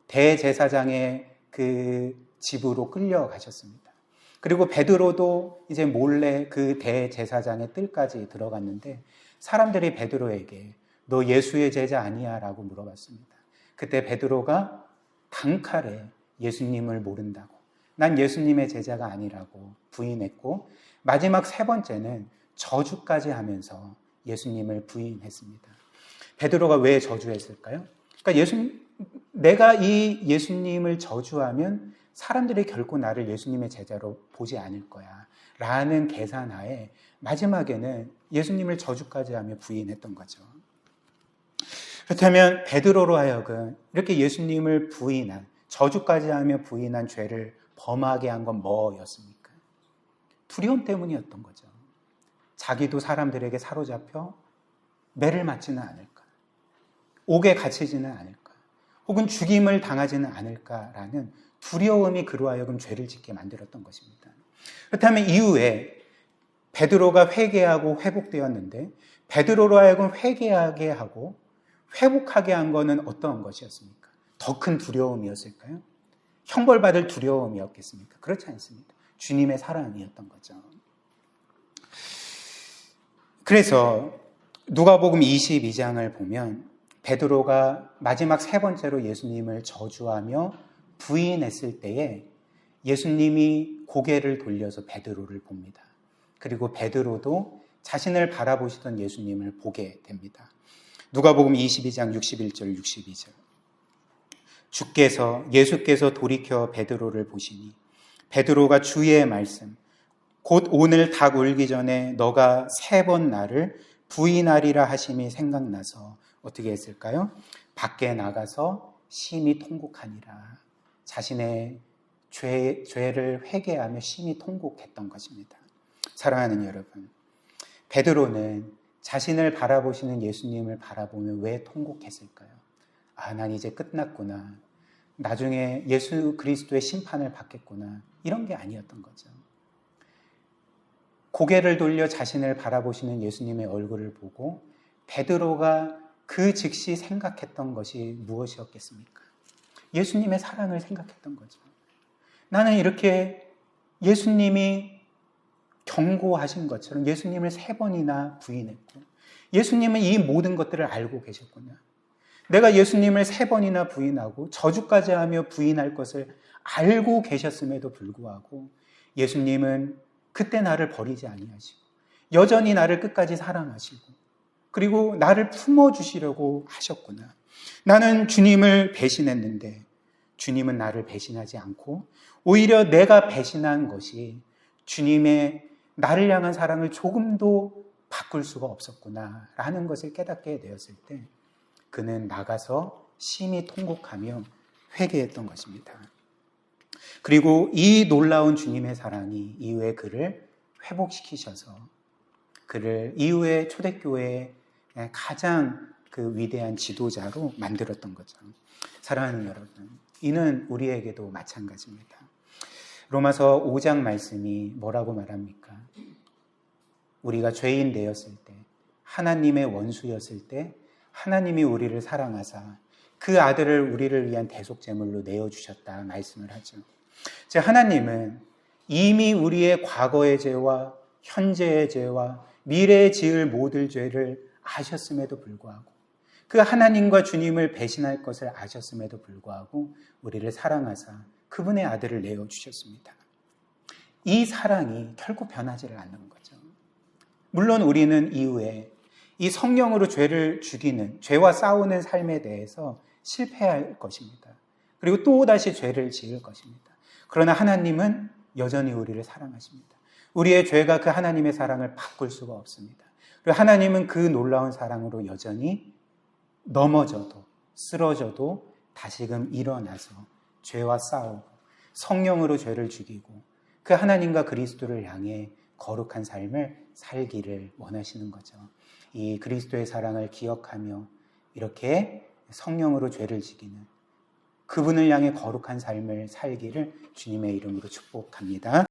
Speaker 1: 대제사장의 그 집으로 끌려가셨습니다. 그리고 베드로도 이제 몰래 그 대제사장의 뜰까지 들어갔는데 사람들이 베드로에게 너 예수의 제자 아니야? 라고 물어봤습니다. 그때 베드로가 단칼에 예수님을 모른다고, 난 예수님의 제자가 아니라고 부인했고 마지막 3번째는 저주까지 하면서 예수님을 부인했습니다. 베드로가 왜 저주했을까요? 그러니까 내가 이 예수님을 저주하면 사람들이 결코 나를 예수님의 제자로 보지 않을 거야 라는 계산하에 마지막에는 예수님을 저주까지 하며 부인했던 거죠. 그렇다면 베드로로 하여금 이렇게 예수님을 부인한, 저주까지 하며 부인한 죄를 범하게 한 건 뭐였습니까? 두려움 때문이었던 거죠. 자기도 사람들에게 사로잡혀 매를 맞지는 않을까, 옥에 갇히지는 않을까, 혹은 죽임을 당하지는 않을까라는 두려움이 그로 하여금 죄를 짓게 만들었던 것입니다. 그렇다면 이후에 베드로가 회개하고 회복되었는데 베드로로 하여금 회개하게 하고 회복하게 한 것은 어떤 것이었습니까? 더 큰 두려움이었을까요? 형벌받을 두려움이었겠습니까? 그렇지 않습니다. 주님의 사랑이었던 거죠. 그래서 누가복음 22장을 보면 베드로가 마지막 3번째로 예수님을 저주하며 부인했을 때에 예수님이 고개를 돌려서 베드로를 봅니다. 그리고 베드로도 자신을 바라보시던 예수님을 보게 됩니다. 누가복음 22장 61절 62절. 예수께서 돌이켜 베드로를 보시니 베드로가 주의 말씀, 곧 오늘 닭 울기 전에 너가 3번 나를 부인하리라 하심이 생각나서 어떻게 했을까요? 밖에 나가서 심히 통곡하니라. 자신의 죄를 회개하며 심히 통곡했던 것입니다. 사랑하는 여러분, 베드로는 자신을 바라보시는 예수님을 바라보며 왜 통곡했을까요? 난 이제 끝났구나. 나중에 예수 그리스도의 심판을 받겠구나. 이런 게 아니었던 거죠. 고개를 돌려 자신을 바라보시는 예수님의 얼굴을 보고 베드로가 그 즉시 생각했던 것이 무엇이었겠습니까? 예수님의 사랑을 생각했던 거죠. 나는 이렇게 예수님이 경고하신 것처럼 예수님을 3번이나 부인했고 예수님은 이 모든 것들을 알고 계셨구나. 내가 예수님을 3번이나 부인하고 저주까지 하며 부인할 것을 알고 계셨음에도 불구하고 예수님은 그때 나를 버리지 아니하시고 여전히 나를 끝까지 사랑하시고 그리고 나를 품어주시려고 하셨구나. 나는 주님을 배신했는데 주님은 나를 배신하지 않고 오히려 내가 배신한 것이 주님의 나를 향한 사랑을 조금도 바꿀 수가 없었구나 라는 것을 깨닫게 되었을 때 그는 나가서 심히 통곡하며 회개했던 것입니다. 그리고 이 놀라운 주님의 사랑이 이후에 그를 회복시키셔서 그를 이후에 초대교회의 가장 그 위대한 지도자로 만들었던 거죠. 사랑하는 여러분, 이는 우리에게도 마찬가지입니다. 로마서 5장 말씀이 뭐라고 말합니까? 우리가 죄인 되었을 때, 하나님의 원수였을 때 하나님이 우리를 사랑하사 그 아들을 우리를 위한 대속제물로 내어주셨다 말씀을 하죠. 즉 하나님은 이미 우리의 과거의 죄와 현재의 죄와 미래에 지을 모든 죄를 아셨음에도 불구하고, 그 하나님과 주님을 배신할 것을 아셨음에도 불구하고 우리를 사랑하사 그분의 아들을 내어주셨습니다. 이 사랑이 결코 변하지를 않는 거죠. 물론 우리는 이후에 이 성령으로 죄를 죽이는, 죄와 싸우는 삶에 대해서 실패할 것입니다. 그리고 또다시 죄를 지을 것입니다. 그러나 하나님은 여전히 우리를 사랑하십니다. 우리의 죄가 그 하나님의 사랑을 바꿀 수가 없습니다. 그리고 하나님은 그 놀라운 사랑으로 여전히 넘어져도 쓰러져도 다시금 일어나서 죄와 싸우고 성령으로 죄를 죽이고 그 하나님과 그리스도를 향해 거룩한 삶을 살기를 원하시는 거죠. 이 그리스도의 사랑을 기억하며 이렇게 성령으로 죄를 지기는 그분을 향해 거룩한 삶을 살기를 주님의 이름으로 축복합니다.